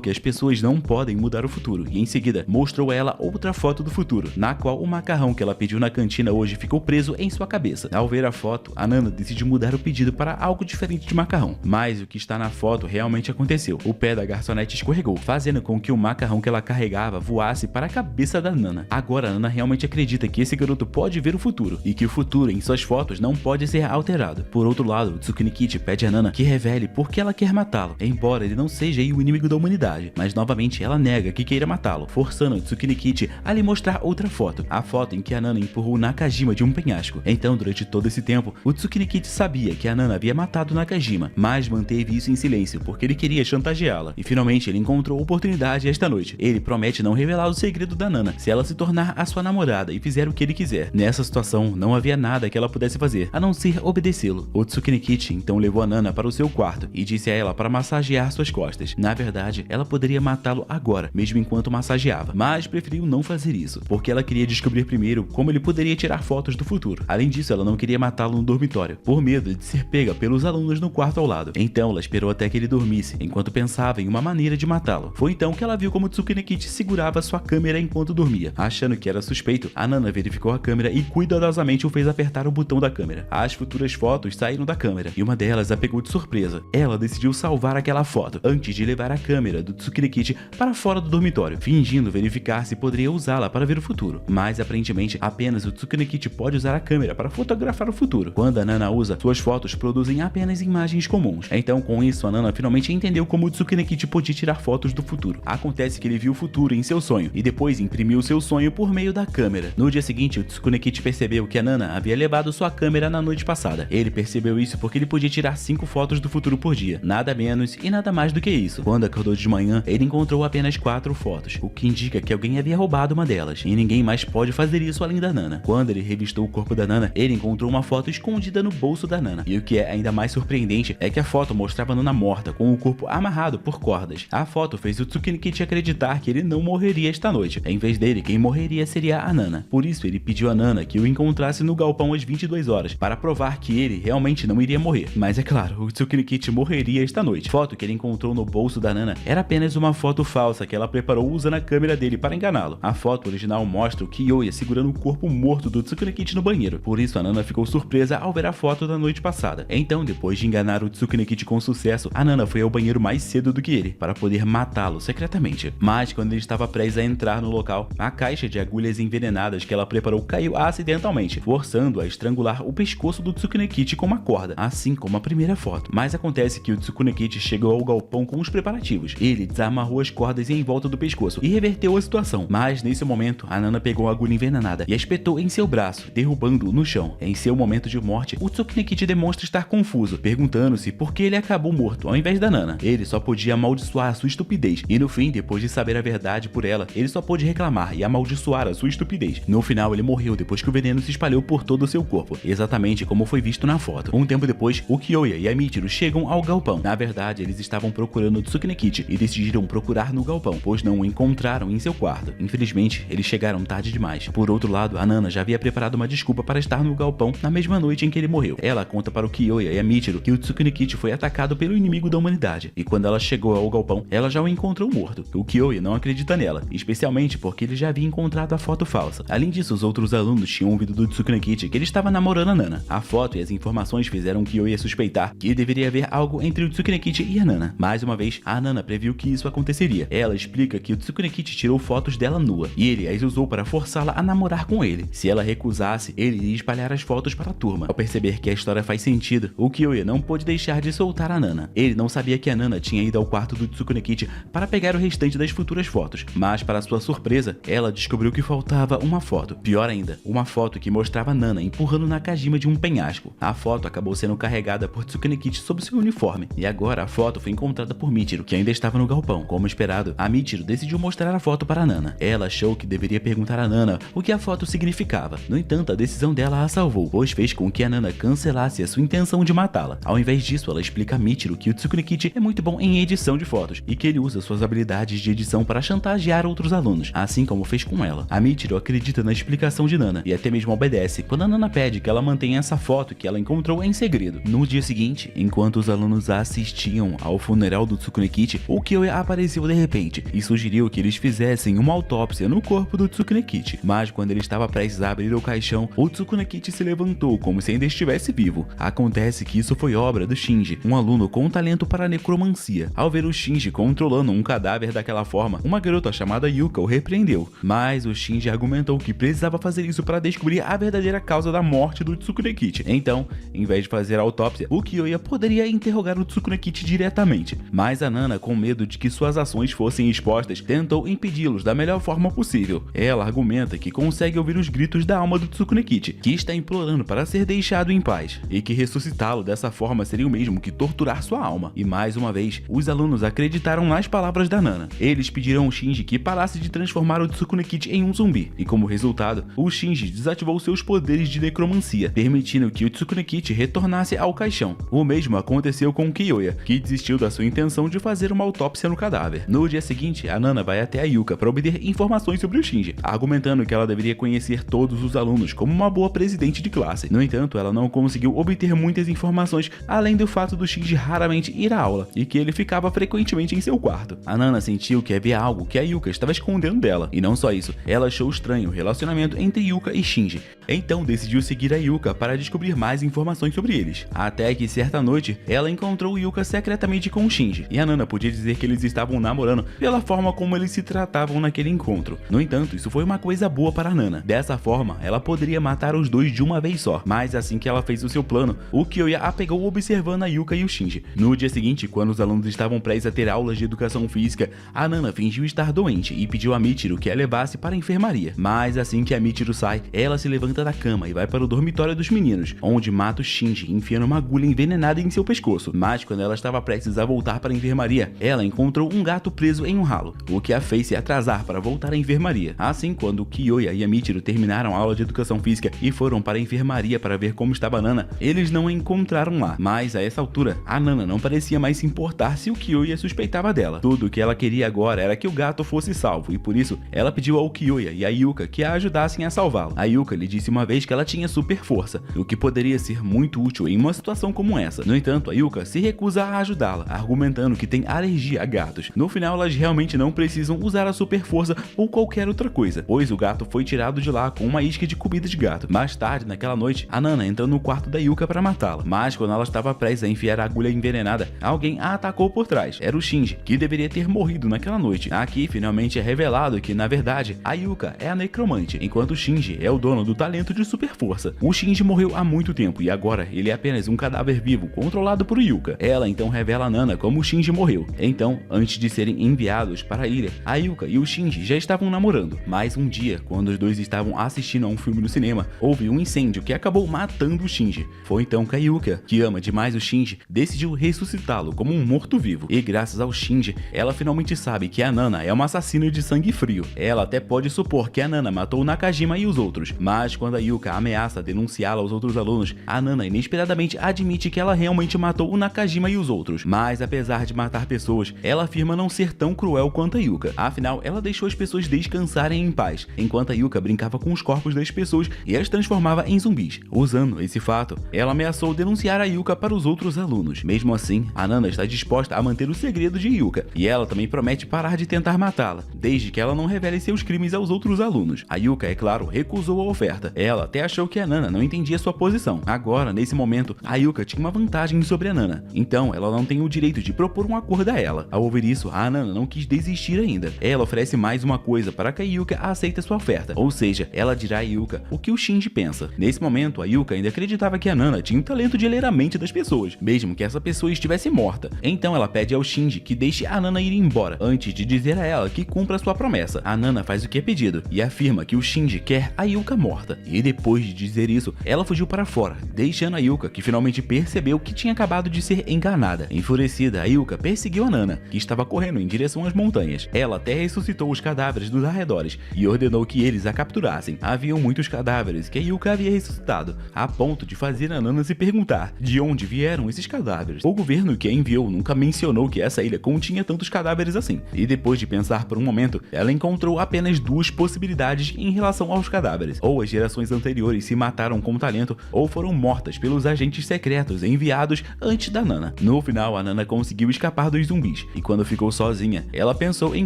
que as pessoas não podem mudar o futuro e em seguida mostrou a ela outra foto do futuro, na qual o macarrão que ela pediu na cantina hoje ficou preso em sua cabeça. Ao ver a foto, a Nana decide mudar o pedido para algo diferente de macarrão, mas o que está na foto realmente aconteceu. O pé da garçonete escorregou, fazendo com que o macarrão que ela carregava voasse para a cabeça da Nana. Agora a Nana realmente acredita que esse garoto pode ver o futuro e que o futuro em suas fotos não pode ser alterado. Por outro lado, o Tsukunikichi pede a Nana que revele por que ela quer matá-lo, embora ele não seja o inimigo da humanidade, mas novamente ela nega que queira matá-lo, forçando o Tsukunikichi a lhe mostrar outra foto, a foto em que a Nana empurrou Nakajima de um penhasco. Então, durante todo esse tempo, o Tsukunikichi sabia que a Nana havia matado Nakajima, mas manteve isso em silêncio porque ele queria chantageá-la. E finalmente ele encontrou a oportunidade esta noite. Ele promete não revelar o segredo da Nana se ela se tornar a sua namorada e fizer o que ele quiser. Nessa situação, não havia nada que ela pudesse fazer, a não ser obedecê-lo. O Tsukunikichi então levou a Nana para o seu quarto e disse a ela para massagear suas costas. Na verdade, ela poderia matá-lo agora, mesmo enquanto massageava, mas preferiu não fazer isso, porque ela queria descobrir primeiro como ele poderia tirar fotos do futuro. Além disso, ela não queria matá-lo no dormitório, por medo de ser pega pelos alunos no quarto ao lado. Então, ela esperou até que ele dormisse, enquanto pensava em uma maneira de matá-lo. Foi então que ela viu como Tsukunikichi segurava sua câmera enquanto dormia. Achando que era suspeito, a Nana verificou a câmera e cuidadosamente o fez apertar o botão da câmera. As futuras fotos saíram da câmera, e uma delas a pegou de surpresa. Ela decidiu salvar aquela foto, antes de levar a câmera do Tsukunikichi para fora do dormitório, fingindo verificar se poderia usá-la para ver o futuro. Mas aparentemente, apenas o Tsukunikichi pode usar a câmera para fotografar o futuro. Quando a Nana usa, suas fotos produzem apenas imagens comuns. Então, com isso, a Nana finalmente entendeu como o Tsukunikichi podia tirar fotos do futuro. Acontece que ele viu o futuro em seu sonho, e depois imprimiu seu sonho por meio da câmera. No dia seguinte, o Tsukunikichi percebeu que a Nana havia levado sua câmera na noite passada. Ele percebeu isso porque ele podia tirar 5 fotos do futuro por dia, nada menos e nada mais do que isso. Quando acordou de manhã, ele encontrou apenas 4 fotos, o que indica que alguém havia roubado uma delas, e ninguém mais pode fazer isso além da Nana. Quando ele revistou o corpo da Nana, ele encontrou uma foto escondida no bolso da Nana, e o que é ainda mais surpreendente é que a foto mostrava a Nana morta, com o corpo amarrado por cordas. A foto fez o Tsukunikichi acreditar que ele não morreria esta noite. Em vez dele, quem morreria seria a Nana. Por isso, ele pediu a Nana que o encontrasse no galpão às 22 horas, para provar que ele realmente não iria morrer. Mas é claro, o Tsukunikichi morreria esta noite. A foto que ele encontrou no bolso da Nana era apenas uma foto falsa que ela preparou usando a câmera dele para enganá-lo. A foto original mostra o Kyoya segurando o corpo morto do Tsukunikichi no banheiro. Por isso, a Nana ficou surpresa ao ver a foto da noite passada. Então, depois de enganar o Tsukunikichi com sucesso, a Nana foi ao banheiro mais cedo do que ele, para poder matá-lo secretamente. Mas, quando ele estava prestes a entrar no local, a caixa de agulhas envenenadas que ela preparou caiu acidentalmente, forçando a estrangular o pescoço do Tsukunikichi com uma corda, assim como a primeira foto. Mas acontece que o Tsukunikichi chegou ao galpão com os preparativos. Ele desamarrou as cordas em volta do pescoço e reverteu a situação. Mas, nesse momento, a Nana pegou a agulha envenenada e a espetou em seu braço, derrubando-o no chão. Em seu momento de morte, o Tsukunikichi demonstra estar confuso, perguntando-se por que ele acabou morto ao invés da Nana. Ele só podia amaldiçoar a sua estupidez, e no fim, depois de saber a verdade por ela, ele só pôde reclamar e amaldiçoar a sua estupidez. No final, ele morreu depois que o veneno se espalhou por todo o seu corpo, exatamente como foi visto na foto. Um tempo depois, o Kyoya e a Michiru chegam ao galpão. Na verdade, eles estavam procurando o Tsukunikichi e decidiram procurar no galpão, pois não o encontraram em seu quarto. Infelizmente, eles chegaram tarde demais. Por outro lado, a Nana já havia preparado uma desculpa para estar no galpão na mesma noite em que ele morreu. Ela conta para o Kyoya e a Michiru que o Tsukunikichi foi atacado pelo inimigo da humanidade, e quando ela chegou ao galpão, ela já o encontrou morto. O Kyoya não acredita nela, especialmente porque ele já havia encontrado a foto falsa. Além disso, os outros alunos tinham ouvido do Tsukunikichi que ele estava namorando a Nana. A foto e as informações fizeram Kyoya suspeitar que deveria haver algo entre o Tsukunikichi e a Nana. Mais uma vez, a Nana previu que isso aconteceria. Ela explica que o Tsukunikichi tirou fotos dela nua, e ele as usou para forçá-la a namorar com ele. Se ela recusasse, ele iria espalhar as fotos para a turma. Ao perceber que a história faz sentido, o Kyoya não pôde deixar de soltar a Nana. Ele não sabia que a Nana tinha ido ao quarto do Tsukunikichi para pegar o restante das futuras fotos, mas para sua surpresa, ela descobriu que faltava uma foto. Pior ainda, uma foto que mostrava a Nana empurrando Nakajima de um penhasco. A foto acabou sendo carregada por Tsukunikichi sob seu uniforme, e agora a foto foi encontrada por Michiru, que ainda estava no galpão. Como esperado, a Michiru decidiu mostrar a foto para a Nana. Ela achou que deveria perguntar a Nana o que a foto significava. No entanto, a decisão dela a salvou, pois fez com que a Nana cancelasse a sua intenção de matá-la. Ao invés disso, ela explica a Michiru que o Tsukunikichi é muito bom em edição de fotos, e que ele usa suas habilidades de edição para chantagear outros alunos, assim como fez com ela. A Michiru acredita na explicação de Nana, e até mesmo obedece quando a Nana pede que ela mantenha essa foto que ela encontrou em segredo. No dia seguinte, enquanto os alunos assistiam ao funeral do Tsukunekichi, o Kyoya apareceu de repente e sugeriu que eles fizessem uma autópsia no corpo do Tsukunekichi. Mas quando ele estava prestes a abrir o caixão, o Tsukunekichi se levantou como se ainda estivesse vivo. Acontece que isso foi obra do Shinji, um aluno com talento para necromancia. Ao ver o Shinji controlando um cadáver daquela forma, uma garota chamada Yuka o repreendeu, mas o Shinji argumentou que precisava fazer isso para descobrir a verdadeira causa da morte do Tsukunekichi. Então, em vez de fazer a autópsia, o Kyoya poderia interrogar o Tsukunekichi diretamente, mas a Nana, com medo de que suas ações fossem expostas, tentou impedi-los da melhor forma possível. Ela argumenta que consegue ouvir os gritos da alma do Tsukunekichi, que está implorando para ser deixado em paz, e que ressuscitá-lo dessa forma seria o mesmo que torturar sua alma. E mais uma vez, os alunos acreditaram nas palavras da Nana. Eles pediram ao Shinji que parasse de transformar o Tsukunekichi em um zumbi, e como resultado, o Shinji desativou seus poderes de necromancia, permitindo que o Tsukunekichi retornasse ao caixão. O mesmo aconteceu com o Kyoya, que desistiu da sua intenção de fazer uma autópsia no cadáver. No dia seguinte, a Nana vai até a Yuka para obter informações sobre o Shinji, argumentando que ela deveria conhecer todos os alunos como uma boa presidente de classe. No entanto, ela não conseguiu obter muitas informações, além do fato do Shinji raramente ir à aula e que ele ficava frequentemente em seu quarto. A Nana sentiu que havia algo que a Yuka estava escondendo dela, e não só isso, ela achou estranho o relacionamento entre Yuka e Shinji. Então decidiu seguir a Yuka para descobrir mais informações sobre eles. Até que certa noite, ela encontrou Yuka secretamente com o Shinji, e a Nana podia dizer que eles estavam namorando pela forma como eles se tratavam naquele encontro. No entanto, isso foi uma coisa boa para a Nana. Dessa forma, ela poderia matar os dois de uma vez só. Mas assim que ela fez o seu plano, o Kyoya a pegou observando a Yuka e o Shinji. No dia seguinte, quando os alunos estavam prestes a ter aulas de educação física, a Nana fingiu estar doente e pediu a Michiru que a levasse para a enfermaria. Mas assim que a Michiru sai, ela se levanta da cama e vai para o dormitório dos meninos, onde mata o Shinji enfiando uma agulha envenenada em seu pescoço. Mas quando ela estava prestes a voltar para a enfermaria, ela encontrou um gato preso em um ralo, o que a fez se atrasar para voltar à enfermaria. Assim, quando o Kyoya e a Michiru terminaram a aula de educação física e foram para a enfermaria para ver como estava a Nana, eles não a encontraram lá. Mas a essa altura, a Nana não parecia mais se importar se o Kyoya suspeitava dela. Tudo o que ela queria agora era que o gato fosse salvo, e por isso ela pediu ao Kyoya e a Yuka que a ajudassem a salvá-lo. A Yuka lhe disse uma vez que ela tinha super força, o que poderia ser muito útil em uma situação como essa. No entanto, a Yuka se recusa a ajudá-la, argumentando que tem alergia a gatos. No final, elas realmente não precisam usar a super força ou qualquer outra coisa, pois o gato foi tirado de lá com uma isca de comida de gato. Mais tarde, naquela noite, a Nana entrou no quarto da Yuka para matá-la, mas quando ela estava prestes a enfiar a agulha envenenada, alguém a atacou por trás. Era o Shinji, que deveria ter morrido naquela noite. Aqui, finalmente é revelado que, na verdade, a Yuka é a necromante, enquanto o Shinji é o dono do talento de super força. O Shinji morreu há muito tempo e agora ele é apenas um cadáver vivo controlado por Yuka. Ela então revela a Nana como o Shinji morreu. Então, antes de serem enviados para a ilha, a Yuka e o Shinji já estavam namorando. Mas um dia, quando os dois estavam assistindo a um filme no cinema, houve um incêndio que acabou matando o Shinji. Foi então que a Yuka, que ama demais o Shinji, decidiu ressuscitá-lo como um morto-vivo. E graças ao Shinji, ela finalmente sabe que a Nana é uma assassina de sangue frio. Ela até pode supor que a Nana matou o Nakajima e os outros, mas quando a Yuka ameaça denunciá-la aos outros alunos, a Nana inesperadamente admite que ela realmente matou o Nakajima e os outros. Mas apesar de matar pessoas, ela afirma não ser tão cruel quanto a Yuka. Afinal, ela deixou as pessoas descansarem em paz, enquanto a Yuka brincava com os corpos das pessoas e as transformava em zumbis. Usando esse fato, ela ameaçou denunciar a Yuka para os outros alunos. Mesmo assim, a Nana está disposta a manter o segredo de Yuka, e ela também promete parar de tentar matá-la, desde que ela não revele seus crimes aos outros alunos. A Yuka, é claro, recusou a oferta. Ela até achou que a Nana não entendia sua posição. Agora, nesse momento, a Yuka tinha uma vantagem sobre a Nana, então ela não tem o direito de propor um acordo a ela. Ao ouvir isso, a Nana não quis desistir ainda. Ela oferece mais uma coisa para que a Yuka aceite sua oferta, ou seja, ela dirá a Yuka o que o Shinji pensa. Nesse momento, a Yuka ainda acreditava que a Nana tinha o talento de ler a mente das pessoas, mesmo que essa pessoa estivesse morta. Então ela pede ao Shinji que deixe a Nana ir embora, antes de dizer a ela que cumpra sua promessa. A Nana faz o que é pedido e afirma que o Shinji quer a Yuka morta. E depois de dizer isso, ela fugiu para fora, deixando a Yuka, que finalmente percebeu que tinha acabado de ser enganada. Enfurecida, a Yuka perseguiu a Nana, que estava correndo em direção às montanhas. Ela até ressuscitou os cadáveres dos arredores e ordenou que eles a capturassem. Haviam muitos cadáveres que a Yuka havia ressuscitado, a ponto de fazer a Nana se perguntar de onde vieram esses cadáveres. O governo que a enviou nunca mencionou que essa ilha continha tantos cadáveres assim. E depois de pensar por um momento, ela encontrou apenas duas possibilidades em relação aos cadáveres. Ou as gerações anteriores se mataram com talento, ou foram mortas pelos agentes secretos enviados antes da Nana. No final, a Nana conseguiu escapar dos zumbis, e quando ficou sozinha, ela pensou em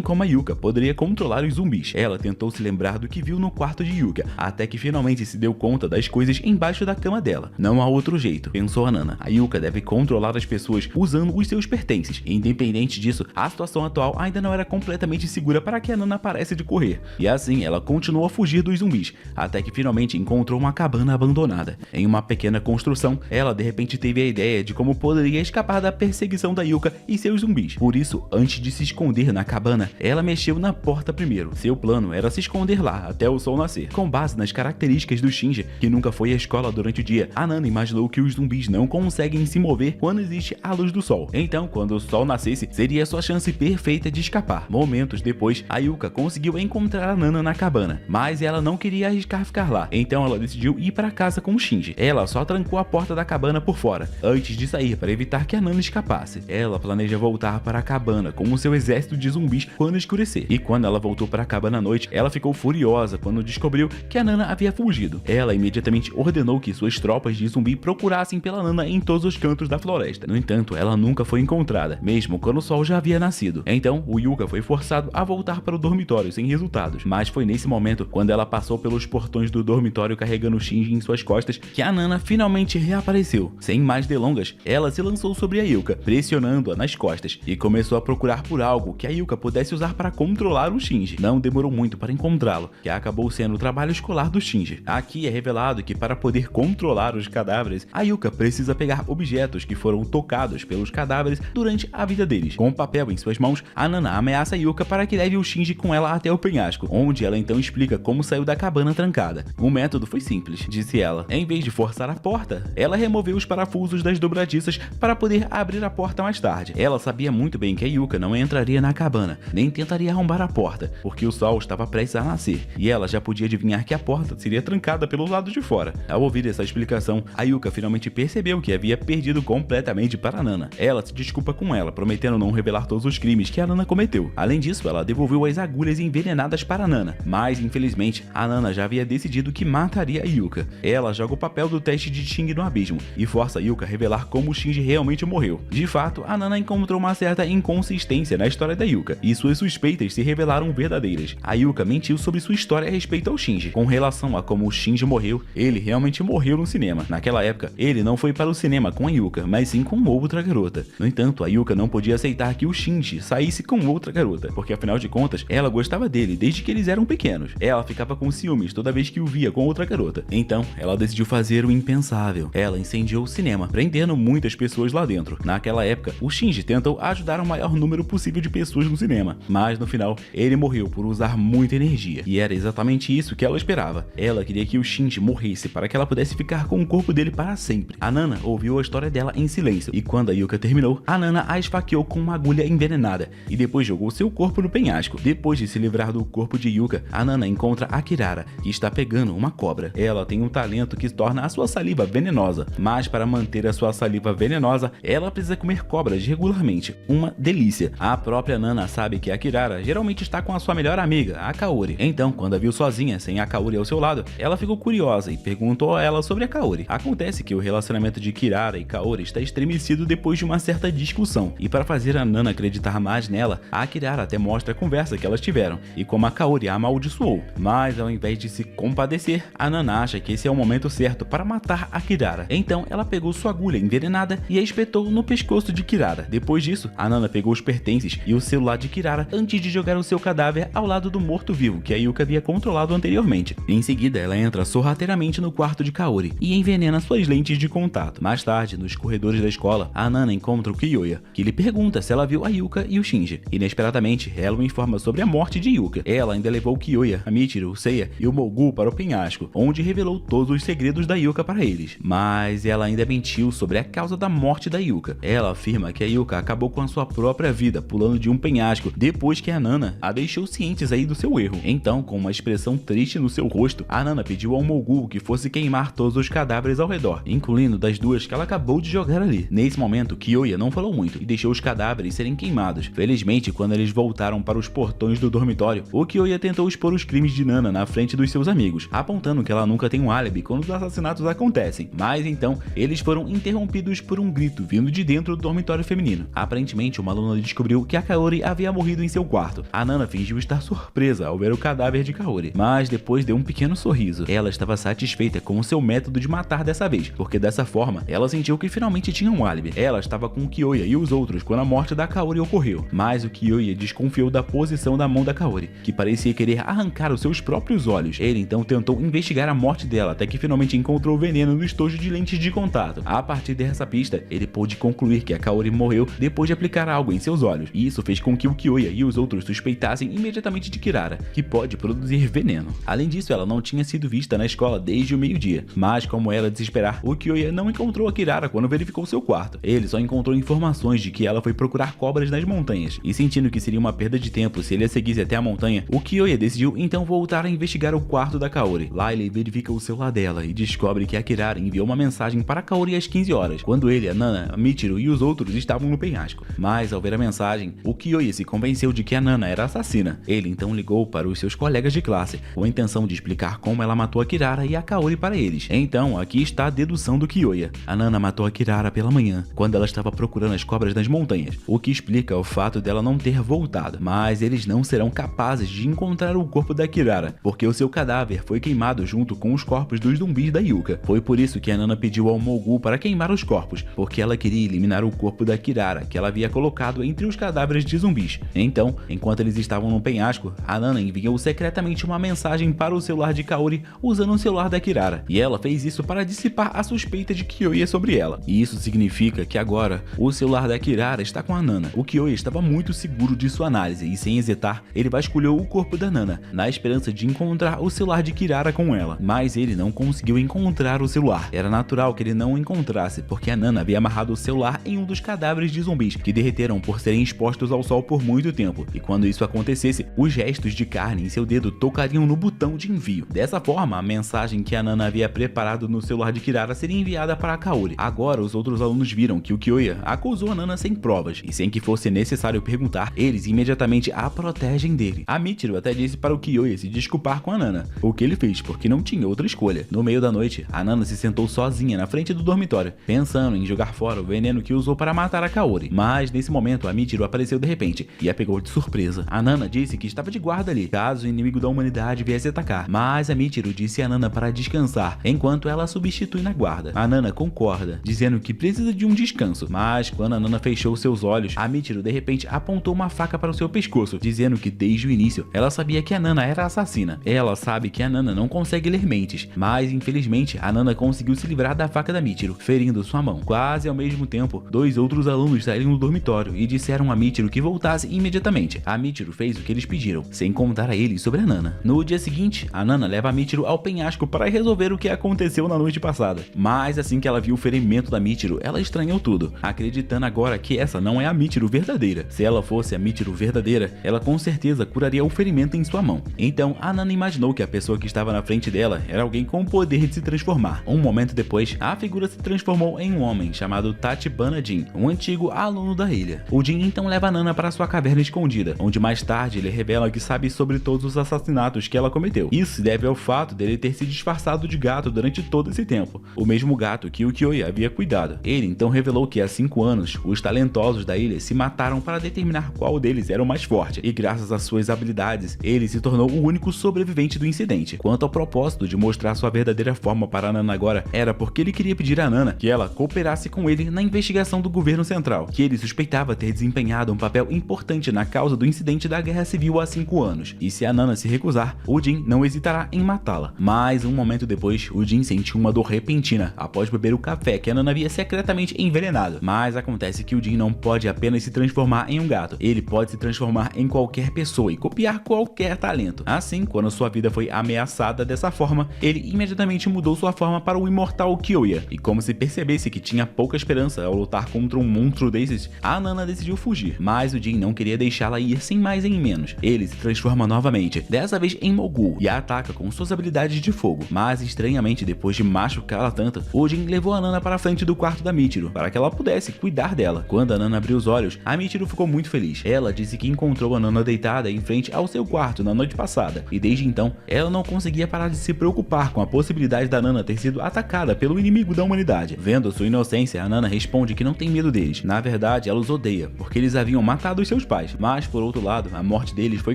como a Yuka poderia controlar os zumbis. Ela tentou se lembrar do que viu no quarto de Yuka, até que finalmente se deu conta das coisas embaixo da cama dela. Não há outro jeito, pensou a Nana. A Yuka deve controlar as pessoas usando os seus pertences. Independente disso, a situação atual ainda não era completamente segura para que a Nana parece de correr. E assim, ela continuou a fugir dos zumbis, até que finalmente encontrou uma cabana abandonada. Em uma pequena construção, ela de repente teve a ideia de como poderia escapar da perseguição da Yuka e seus zumbis. Por isso, antes de se esconder na cabana, ela mexeu na porta primeiro. Seu plano era se esconder lá até o sol nascer. Com base nas características do Shinji, que nunca foi à escola durante o dia, a Nana imaginou que os zumbis não conseguem se mover quando existe a luz do sol. Então, quando o sol nascesse, seria sua chance perfeita de escapar. Momentos depois, a Yuka conseguiu encontrar a Nana na cabana, mas ela não queria arriscar ficar lá. Então ela decidiu ir para casa com o Shinji. Ela só trancou a porta da cabana por fora, antes de sair para evitar que a Nana escapasse. Ela planeja voltar para a cabana com o seu exército de zumbis quando escurecer. E quando ela voltou para a cabana à noite, ela ficou furiosa quando descobriu que a Nana havia fugido. Ela imediatamente ordenou que suas tropas de zumbi procurassem pela Nana em todos os cantos da floresta. No entanto, ela nunca foi encontrada, mesmo quando o sol já havia nascido. Então, o Yuka foi forçado a voltar para o dormitório sem resultados. Mas foi nesse momento, quando ela passou pelos portões do dormitório carregando Shinji em suas costas, que a Nana finalmente reapareceu. Sem mais delongas, ela se lançou sobre a Yuka, pressionando-a nas costas, e começou a procurar por algo que a Yuka pudesse usar para controlar o Shinji. Não demorou muito para encontrá-lo, que acabou sendo o trabalho escolar do Shinji. Aqui é revelado que para poder controlar os cadáveres, a Yuka precisa pegar objetos que foram tocados pelos cadáveres durante a vida deles. Com o papel em suas mãos, a Nana ameaça a Yuka para que leve o Shinji com ela até o penhasco, onde ela então explica como saiu da cabana trancada. O método foi simples, disse ela. Em vez de forçar a porta, ela removeu os parafusos das dobradiças para poder abrir a porta mais tarde. Ela sabia muito bem que a Yuka não entraria na cabana, nem tentaria arrombar a porta, porque o sol estava prestes a nascer, e ela já podia adivinhar que a porta seria trancada pelo lado de fora. Ao ouvir essa explicação, a Yuka finalmente percebeu que havia perdido completamente para a Nana. Ela se desculpa com ela, prometendo não revelar todos os crimes que a Nana cometeu. Além disso, ela devolveu as agulhas envenenadas para a Nana, mas infelizmente a Nana já havia decidido que mataria a Yuka. Ela joga o papel do teste de Shinji no abismo e força a Yuka a revelar como o Shinji realmente morreu. De fato, a Nana encontrou uma certa inconsistência na história da Yuka, e suas suspeitas se revelaram verdadeiras. A Yuka mentiu sobre sua história a respeito ao Shinji. Com relação a como o Shinji morreu, ele realmente morreu no cinema. Naquela época, ele não foi para o cinema com a Yuka, mas sim com outra garota. No entanto, a Yuka não podia aceitar que o Shinji saísse com outra garota, porque afinal de contas, ela gostava dele desde que eles eram pequenos. Ela ficava com ciúmes toda vez que o via com outra garota. Então, ela decidiu fazer o impensável. Ela incendiou o cinema, prendendo muitas pessoas lá dentro. Naquela época, o Shinji tentou ajudar o maior número possível de pessoas no cinema, mas no final, ele morreu por usar muita energia. E era exatamente isso que ela esperava. Ela queria que o Shinji morresse para que ela pudesse ficar com o corpo dele para sempre. A Nana ouviu a história dela em silêncio, e quando a Yuka terminou, a Nana a esfaqueou com uma agulha envenenada e depois jogou seu corpo no penhasco. Depois de se livrar do corpo de Yuka, a Nana encontra a Kirara, que está pegando uma cobra. Ela tem um talento que torna a sua saliva venenosa, mas para manter a sua saliva venenosa, ela precisa comer cobras regularmente. Uma delícia. A própria Nana sabe que a Kirara geralmente está com a sua melhor amiga, a Kaori. Então, quando a viu sozinha, sem a Kaori ao seu lado, ela ficou curiosa e perguntou a ela sobre a Kaori. Acontece que o relacionamento de Kirara e Kaori está estremecido depois de uma certa discussão, e para fazer a Nana acreditar mais nela, a Kirara até mostra a conversa que elas tiveram e como a Kaori a amaldiçoou. Mas ao invés de se compadecer, a Nana acha que esse é o momento certo para matar a Kirara. Então ela pegou sua agulha envenenada e a espetou no pescoço de Kirara. Depois disso, a Nana pegou os pertences e o celular de Kirara antes de jogar o seu cadáver ao lado do morto-vivo que a Yuka havia controlado anteriormente. Em seguida, ela entra sorrateiramente no quarto de Kaori e envenena suas lentes de contato. Mais tarde, nos corredores da escola, a Nana encontra o Kyoya, que lhe pergunta se ela viu a Yuka e o Shinji. Inesperadamente, ela o informa sobre a morte de Yuka. Ela ainda levou o Kyoya, a Michiru, o Seiya e o Mogu para o penhasco, onde revelou todos os segredos da Yuka para eles. Mas ela ainda mentiu sobre a causa da morte da Yuka. Ela afirma que a Yuka acabou com a sua própria vida pulando de um penhasco depois que a Nana a deixou cientes aí do seu erro. Então, com uma expressão triste no seu rosto, a Nana pediu ao Mogu que fosse queimar todos os cadáveres ao redor, incluindo das duas que ela acabou de jogar ali. Nesse momento, Kyoya não falou muito e deixou os cadáveres serem queimados. Felizmente, quando eles voltaram para os portões do dormitório, o Kyoya tentou expor os crimes de Nana na frente dos seus amigos, apontando que ela nunca tem um álibi quando os assassinatos acontecem. Mas então Então, eles foram interrompidos por um grito vindo de dentro do dormitório feminino. Aparentemente, uma aluna descobriu que a Kaori havia morrido em seu quarto. A Nana fingiu estar surpresa ao ver o cadáver de Kaori, mas depois deu um pequeno sorriso. Ela estava satisfeita com o seu método de matar dessa vez, porque dessa forma, ela sentiu que finalmente tinha um álibi. Ela estava com o Kyoya e os outros quando a morte da Kaori ocorreu, mas o Kyoya desconfiou da posição da mão da Kaori, que parecia querer arrancar os seus próprios olhos. Ele então tentou investigar a morte dela até que finalmente encontrou veneno no estojo de lentes de contato. A partir dessa pista, ele pôde concluir que a Kaori morreu depois de aplicar algo em seus olhos, e isso fez com que o Kyoya e os outros suspeitassem imediatamente de Kirara, que pode produzir veneno. Além disso, ela não tinha sido vista na escola desde o meio-dia, mas como era de se esperar, o Kyoya não encontrou a Kirara quando verificou seu quarto. Ele só encontrou informações de que ela foi procurar cobras nas montanhas, e sentindo que seria uma perda de tempo se ele a seguisse até a montanha, o Kyoya decidiu então voltar a investigar o quarto da Kaori. Lá ele verifica o celular dela e descobre que a Kirara enviou uma mensagem para a Kaori às 15 horas, quando ele, a Nana, a Michiru e os outros estavam no penhasco. Mas ao ver a mensagem, o Kyoya se convenceu de que a Nana era assassina. Ele então ligou para os seus colegas de classe, com a intenção de explicar como ela matou a Kirara e a Kaori para eles. Então, aqui está a dedução do Kyoya. A Nana matou a Kirara pela manhã, quando ela estava procurando as cobras nas montanhas, o que explica o fato dela não ter voltado. Mas eles não serão capazes de encontrar o corpo da Kirara, porque o seu cadáver foi queimado junto com os corpos dos zumbis da Yuka. Foi por isso que a Nana pediu ao Mogul para queimar os corpos, porque ela queria eliminar o corpo da Kirara, que ela havia colocado entre os cadáveres de zumbis. Então, enquanto eles estavam no penhasco, a Nana enviou secretamente uma mensagem para o celular de Kaori usando o celular da Kirara, e ela fez isso para dissipar a suspeita de Kyoya sobre ela. E isso significa que agora o celular da Kirara está com a Nana. O Kyoya estava muito seguro de sua análise e sem hesitar, ele vasculhou o corpo da Nana, na esperança de encontrar o celular de Kirara com ela. Mas ele não conseguiu encontrar o celular. Era natural que ele não o encontrasse, porque a Nana havia amarrado o celular em um dos cadáveres de zumbis, que derreteram por serem expostos ao sol por muito tempo. E quando isso acontecesse, os restos de carne em seu dedo tocariam no botão de envio. Dessa forma, a mensagem que a Nana havia preparado no celular de Kirara seria enviada para a Kaori. Agora, os outros alunos viram que o Kyoya acusou a Nana sem provas, e sem que fosse necessário perguntar, eles imediatamente a protegem dele. A Michiru até disse para o Kyoya se desculpar com a Nana, o que ele fez porque não tinha outra escolha. No meio da noite, a Nana se sentou sozinha na frente do dormitório, pensando em jogar fora o veneno que usou para matar a Kaori. Mas nesse momento, a Michiru apareceu de repente e a pegou de surpresa. A Nana disse que estava de guarda ali, caso o inimigo da humanidade viesse atacar, mas a Michiru disse a Nana para descansar, enquanto ela a substitui na guarda. A Nana concorda, dizendo que precisa de um descanso, mas quando a Nana fechou seus olhos, a Michiru de repente apontou uma faca para o seu pescoço, dizendo que desde o início ela sabia que a Nana era assassina. Ela sabe que a Nana não consegue ler mentes, mas infelizmente a Nana conseguiu se livrar da faca da Michiru, ferindo sua mão. Quase ao mesmo tempo, dois outros alunos saíram do dormitório e disseram a Michiru que voltasse imediatamente. A Michiru fez o que eles pediram, sem contar a eles sobre a Nana. No dia seguinte, a Nana leva a Michiru ao penhasco para resolver o que aconteceu na noite passada. Mas assim que ela viu o ferimento da Michiru, ela estranhou tudo, acreditando agora que essa não é a Michiru verdadeira. Se ela fosse a Michiru verdadeira, ela com certeza curaria o ferimento em sua mão. Então, a Nana imaginou que a pessoa que estava na frente dela era alguém com o poder de se transformar. Um momento depois, a figura se transformou em um homem chamado Tachibana Jin, um antigo aluno da ilha. O Jin então leva a Nana para sua caverna escondida, onde mais tarde ele revela que sabe sobre todos os assassinatos que ela cometeu. Isso se deve ao fato dele ter se disfarçado de gato durante todo esse tempo, o mesmo gato que o Kyoya havia cuidado. Ele então revelou que há 5 anos, os talentosos da ilha se mataram para determinar qual deles era o mais forte, e graças às suas habilidades, ele se tornou o único sobrevivente do incidente. Quanto ao propósito de mostrar sua verdadeira forma para a Nana agora, era porque ele queria pedir a Nana que ela cooperasse com ele na investigação do governo central, que ele suspeitava ter desempenhado um papel importante na causa do incidente da Guerra Civil há 5 anos, e se a Nana se recusar, o Jin não hesitará em matá-la. Mas um momento depois, o Jin sentiu uma dor repentina após beber o café que a Nana havia secretamente envenenado. Mas acontece que o Jin não pode apenas se transformar em um gato, ele pode se transformar em qualquer pessoa e copiar qualquer talento. Assim, quando sua vida foi ameaçada dessa forma, ele imediatamente mudou sua forma para o imortal Kyoya, e como se percebesse que tinha pouca esperança ao lutar contra um monstro desses, a Nana decidiu fugir. Mas o Jin não queria deixá-la ir sem mais nem menos. Ele se transforma novamente, dessa vez em Mogul, e a ataca com suas habilidades de fogo. Mas estranhamente, depois de machucá-la tanto, o Jin levou a Nana para a frente do quarto da Michiru, para que ela pudesse cuidar dela. Quando a Nana abriu os olhos, a Michiru ficou muito feliz. Ela disse que encontrou a Nana deitada em frente ao seu quarto na noite passada, e desde então, ela não conseguia parar de se preocupar com a possibilidade da Nana ter sido atacada pelo inimigo da humanidade. Vendo sua inocência, a Nana responde que não tem medo deles. Na verdade, ela os odeia, porque eles haviam matado os seus pais. Mas, por outro lado, a morte deles foi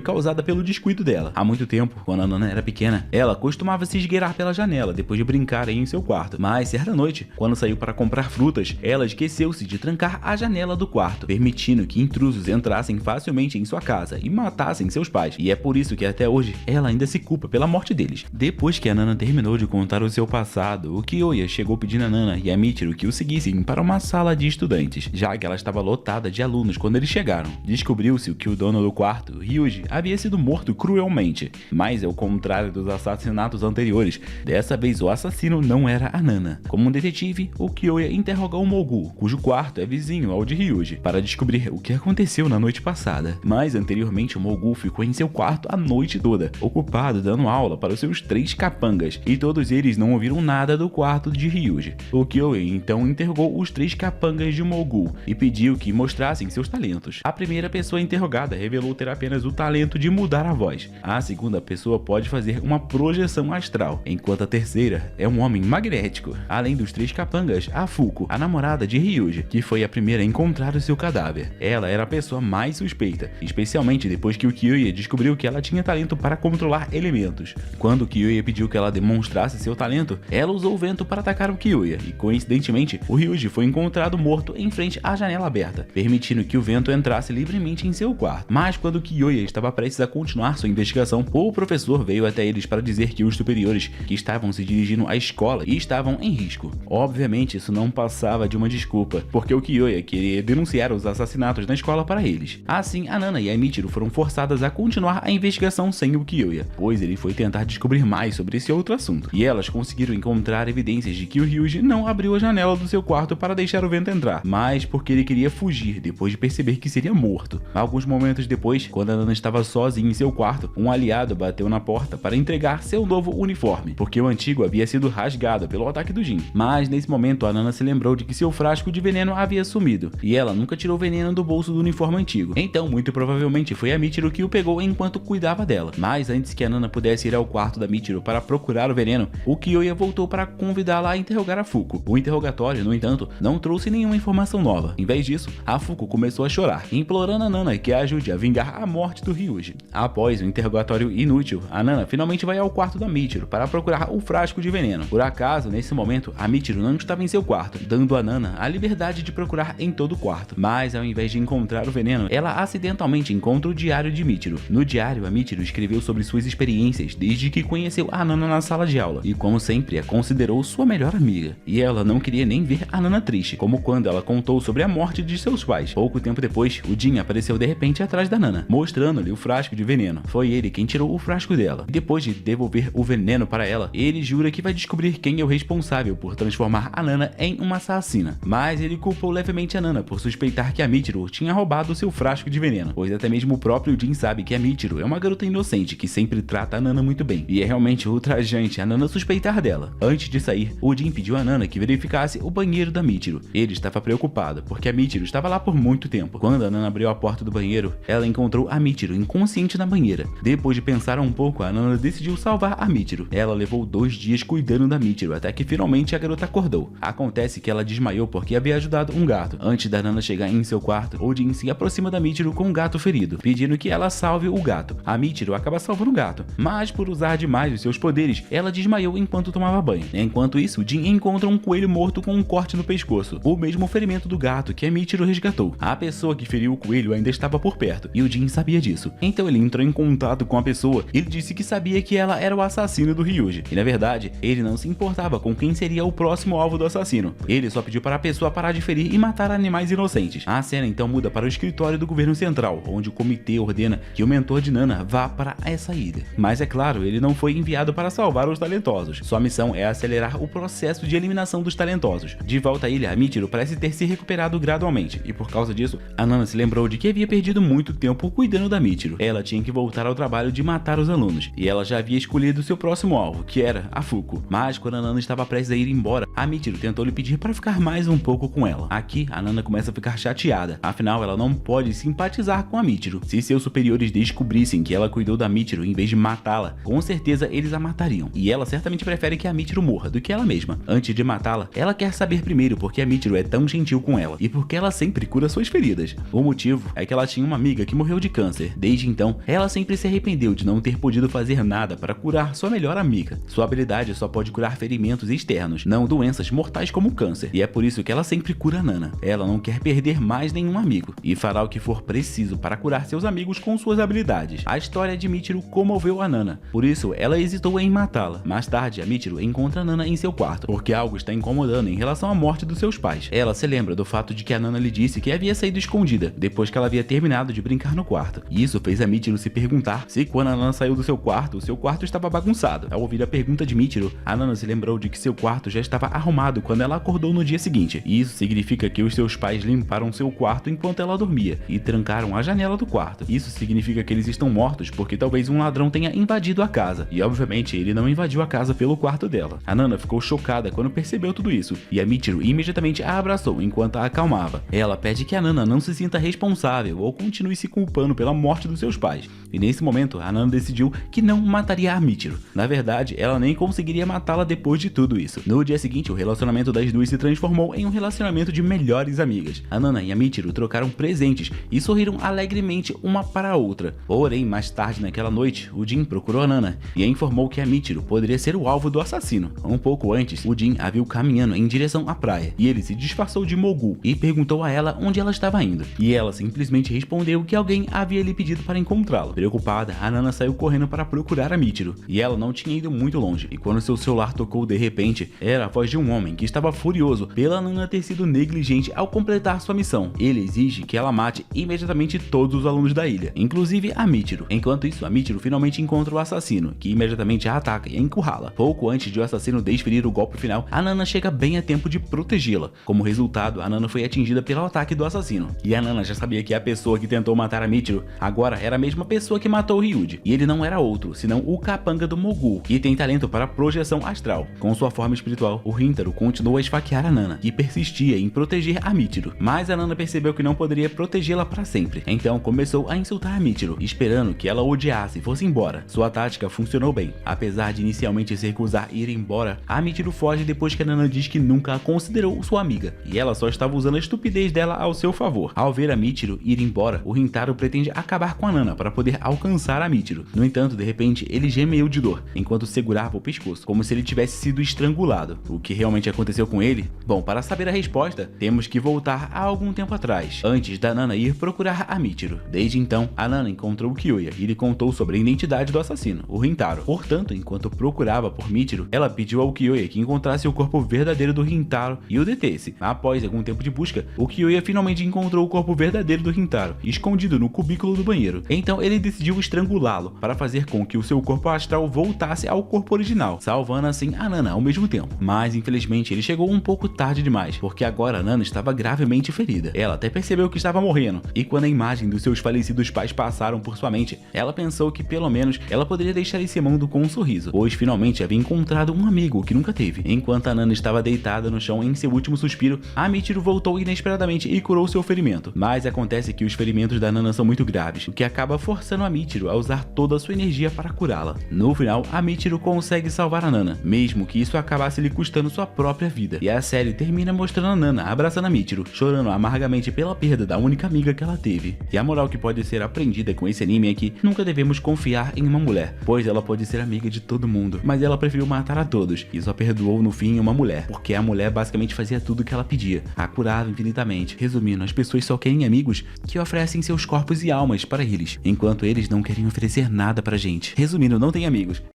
causada pelo descuido dela. Há muito tempo, quando a Nana era pequena, ela costumava se esgueirar pela janela depois de brincarem em seu quarto. Mas, certa noite, quando saiu para comprar frutas, ela esqueceu-se de trancar a janela do quarto, permitindo que intrusos entrassem facilmente em sua casa e matassem seus pais. E é por isso que até hoje ela ainda se culpa pela morte deles. Depois que a Nana terminou de contar o seu passado, o Kyoya chegou pedindo a Nana e a Michiru que o seguissem para uma sala de estudantes, já que ela estava lotada de alunos quando eles chegaram. Descobriu-se que o dono do quarto, Ryuji, havia sido morto cruelmente, mas ao contrário dos assassinatos anteriores, dessa vez o assassino não era a Nana. Como um detetive, o Kyoya interrogou o Mogu, cujo quarto é vizinho ao de Ryuji, para descobrir o que aconteceu na noite passada. Mas anteriormente o Mogu ficou em seu quarto a noite toda, ocupado dando aula para os seus 3 capangas, e todos eles não ouviram nada do quarto de Ryuji. O Kyoya então interrogou os 3 capangas de Mogu e pediu que mostrassem seus talentos. A primeira pessoa interrogada revelou ter apenas o talento de mudar a voz. A segunda pessoa pode fazer uma projeção astral, enquanto a terceira é um homem magnético. Além dos 3 capangas, a Fuko, a namorada de Ryuji, que foi a primeira a encontrar o seu cadáver. Ela era a pessoa mais suspeita, especialmente depois que o Kyoya descobriu que ela tinha talento para controlar elementos. Quando o Kyoya pediu que ela demonstrasse seu talento, ela usou o vento para atacar o Kyoya e, coincidentemente, o Ryuji foi encontrado morto em frente à janela aberta, permitindo que o vento entrasse livremente em seu quarto. Mas quando o Kyoya estava prestes a continuar sua investigação, o professor veio até eles para dizer que os superiores que estavam se dirigindo à escola e estavam em risco. Obviamente, isso não passava de uma desculpa, porque o Kyoya queria denunciar os assassinatos na escola para eles. Assim, a Nana e a Michiru foram forçadas a continuar a investigação sem o Kyoya, pois ele foi tentar descobrir mais sobre esse outro assunto. E elas conseguiram encontrar evidências de que o Ryuji não abriu a janela do seu quarto para deixar o vento entrar, mas porque ele queria fugir depois de perceber que seria morto. Alguns momentos depois, quando a Nana estava sozinha em seu quarto, um aliado bateu na porta para entregar seu novo uniforme, porque o antigo havia sido rasgado pelo ataque do Jin. Mas nesse momento a Nana se lembrou de que seu frasco de veneno havia sumido, e ela nunca tirou o veneno do bolso do uniforme antigo. Então, muito provavelmente foi a Michiru que o pegou enquanto cuidava dela. Mas antes que a Nana pudesse ir ao quarto da Michiru para procurar o veneno, o Kyoya voltou para convidá-la a interrogar a Fuko. O interrogatório, no entanto, não trouxe nenhuma informação nova. Em vez disso, a Fuko começou a chorar, implorando a Nana que a ajude a vingar a morte do Ryuji. Após o interrogatório inútil, a Nana finalmente vai ao quarto da Michiru para procurar o frasco de veneno. Por acaso, nesse momento, a Michiru não estava em seu quarto, dando a Nana a liberdade de procurar em todo o quarto. Mas ao invés de encontrar o veneno, ela acidentalmente encontra o diário de Michiru. No diário, a Michiru escreveu sobre suas experiências desde que conheceu a Nana na sala de aula, e como sempre, a considerou sua melhor amiga. E ela não queria nem ver a Nana triste, como quando ela contou sobre a morte de seus pais. Pouco tempo depois, o Jin apareceu de repente atrás da Nana, mostrando-lhe o frasco de veneno. Foi ele quem tirou o frasco dela. E depois de devolver o veneno para ela, ele jura que vai descobrir quem é o responsável por transformar a Nana em uma assassina. Mas ele culpou levemente a Nana por suspeitar que a Michiru tinha roubado seu frasco de veneno, pois até mesmo o próprio Jin sabe que a Michiru é uma garota inocente que sempre trata a Nana muito bem. E é realmente ultrajante a Nana suspeitar dela. Antes de sair, o Jin pediu a Nana que verificasse o banheiro da Michiru. Ele estava preocupado, porque a Michiru estava lá por muito tempo. Quando a Nana abriu a porta do banheiro, ela encontrou a Michiru inconsciente na banheira. Depois de pensar um pouco, a Nana decidiu salvar a Michiru. Ela levou 2 dias cuidando da Michiru, até que finalmente a garota acordou. Acontece que ela desmaiou porque havia ajudado um gato. Antes da Nana chegar em seu quarto, o Jin se aproxima da Michiru com um gato ferido, pedindo que ela salve o gato. A Michiru acaba salvando o gato, mas por usar demais os seus poderes, ela desmaiou enquanto tomava banho. Enquanto isso, Jin encontra um coelho morto com um corte no pescoço, o mesmo ferimento do gato que a Michiru resgatou. A pessoa que feriu o coelho ainda estava por perto, e o Jin sabia disso. Então ele entrou em contato com a pessoa e disse que sabia que ela era o assassino do Ryuji. E na verdade, ele não se importava com quem seria o próximo alvo do assassino. Ele só pediu para a pessoa parar de ferir e matar animais inocentes. A cena então muda para o escritório do governo central, onde o comitê ordena que o mentor de Nana vá para essa ilha. Mas é claro, ele não foi enviado para salvar os talentosos. Sua missão é acelerar o processo de eliminação dos talentosos. De volta à ilha, a Michiru parece ter se recuperado gradualmente, e por causa disso, a Nana se lembrou de que havia perdido muito tempo cuidando da Michiru. Ela tinha que voltar ao trabalho de matar os alunos, e ela já havia escolhido seu próximo alvo, que era a Fuko. Mas quando a Nana estava prestes a ir embora, a Michiru tentou lhe pedir para ficar mais um pouco com ela. Aqui, a Nana começa a ficar chateada, afinal ela não pode simpatizar com a Michiru. Se seus superiores descobrissem que ela cuidou da Michiru em vez de matá-la, com certeza eles a matariam, e ela certamente prefere que a Michiru morra do que ela mesma. mesma. Antes de matá-la, ela quer saber primeiro por que a Michiru é tão gentil com ela e por que ela sempre cura suas feridas. O motivo é que ela tinha uma amiga que morreu de câncer. Desde então, ela sempre se arrependeu de não ter podido fazer nada para curar sua melhor amiga. Sua habilidade só pode curar ferimentos externos, não doenças mortais como câncer, e é por isso que ela sempre cura Nana. Ela não quer perder mais nenhum amigo e fará o que for preciso para curar seus amigos com suas habilidades. A história de Michiru comoveu a Nana, por isso ela hesitou em matá-la. Mais tarde, a Michiru encontra Nana em seu quarto, porque algo está incomodando em relação à morte dos seus pais. Ela se lembra do fato de que a Nana lhe disse que havia saído escondida depois que ela havia terminado de brincar no quarto. E isso fez a Michiru se perguntar se quando a Nana saiu do seu quarto estava bagunçado. Ao ouvir a pergunta de Michiru, a Nana se lembrou de que seu quarto já estava arrumado quando ela acordou no dia seguinte. E isso significa que os seus pais limparam seu quarto enquanto ela dormia e trancaram a janela do quarto. Isso significa que eles estão mortos porque talvez um ladrão tenha invadido a casa. E obviamente ele não invadiu a casa pelo quarto dela. A Nana ficou chocada quando percebeu tudo isso e a Michiru imediatamente a abraçou enquanto a acalmava. Ela pede que a Nana não se sinta responsável ou continue se culpando pela morte dos seus pais. E nesse momento, a Nana decidiu que não mataria a Michiru. Na verdade, ela nem conseguiria matá-la depois de tudo isso. No dia seguinte, o relacionamento das duas se transformou em um relacionamento de melhores amigas. A Nana e a Michiru trocaram presentes e sorriram alegremente uma para a outra. Porém, mais tarde naquela noite, o Jin procurou a Nana e a informou que a Michiru poderia ser o alvo do assassino. Um pouco antes, o Jin a viu caminhando em direção à praia e ele se disfarçou de Mogul e perguntou a ela onde ela estava indo. E ela simplesmente respondeu que alguém havia lhe pedido para encontrá-lo. Preocupada, a Nana saiu correndo para procurar a Michiru e ela não tinha ido muito longe. E quando seu celular tocou de repente, era a voz de um homem que estava furioso pela Nana ter sido negligente ao completar sua missão. Ele exige que ela mate imediatamente todos os alunos da ilha, inclusive a Michiru. Enquanto isso, a Michiru finalmente encontra o assassino, que imediatamente a ataca e a encurrala. Pouco antes de o assassino desferir o golpe final, a Nana chega bem a tempo de protegê-la. Como resultado, a Nana foi atingida pelo ataque do assassino. E a Nana já sabia que a pessoa que tentou matar a Michiru agora era a mesma pessoa que matou o Ryuji. E ele não era outro, senão o capanga do Mogul, que tem talento para projeção astral. Com sua forma espiritual, o Rintaro continuou a esfaquear a Nana, que persistia em proteger a Michiru. Mas a Nana percebeu que não poderia protegê-la para sempre. Então começou a insultar a Michiru, esperando que ela o odiasse e fosse embora. Sua tática funcionou bem. Apesar de inicialmente se recusar a ir embora, a Michiru foge depois que a Nana diz que nunca a considerou sua amiga, e ela só estava usando a estupidez dela ao seu favor. Ao ver a Michiru ir embora, o Rintaro pretende acabar com a Nana para poder alcançar a Michiru. No entanto, de repente, ele gemeu de dor, enquanto segurava o pescoço, como se ele tivesse sido estrangulado. O que realmente aconteceu com ele? Bom, para saber a resposta, temos que voltar a algum tempo atrás, antes da Nana ir procurar a Michiru. Desde então, a Nana encontrou o Kyoya e lhe contou sobre a identidade do assassino, o Rintaro. Portanto, enquanto procurava por Michiru, ela pediu ao Kyoya que encontrasse o corpo verdadeiro do Rintaro e o detesse. Após algum tempo de busca, o Kyoya finalmente encontrou o corpo verdadeiro do Rintaro, escondido no cubículo do banheiro. Então ele decidiu estrangulá-lo para fazer com que o seu corpo astral voltasse ao corpo original, salvando assim a Nana ao mesmo tempo. Mas infelizmente ele chegou um pouco tarde demais, porque agora a Nana estava gravemente ferida. Ela até percebeu que estava morrendo, e quando a imagem dos seus falecidos pais passaram por sua mente, ela pensou que pelo menos ela poderia deixar esse mundo com um sorriso, pois finalmente havia encontrado um amigo que nunca teve. Enquanto a Nana estava deitada no chão em seu último suspiro, a Michiru voltou inesperadamente e curou seu ferimento. Mas acontece que os ferimentos da Nana são muito graves, o que acaba forçando a Michiru a usar toda a sua energia para curá-la. No final, a Michiru consegue salvar a Nana, mesmo que isso acabasse lhe custando sua própria vida. E a série termina mostrando a Nana abraçando a Michiru, chorando amargamente pela perda da única amiga que ela teve. E a moral que pode ser aprendida com esse anime é que nunca devemos confiar em uma mulher, pois ela pode ser amiga de todo mundo, mas ela preferiu matar a todos e só perdoou no fim uma mulher, porque a mulher basicamente fazia tudo o que ela pedia, a curava infinitamente. Resumindo, as pessoas só querem amigos que oferecem seus corpos e almas para eles, enquanto eles não querem oferecer nada pra gente. Resumindo, não tem amigos.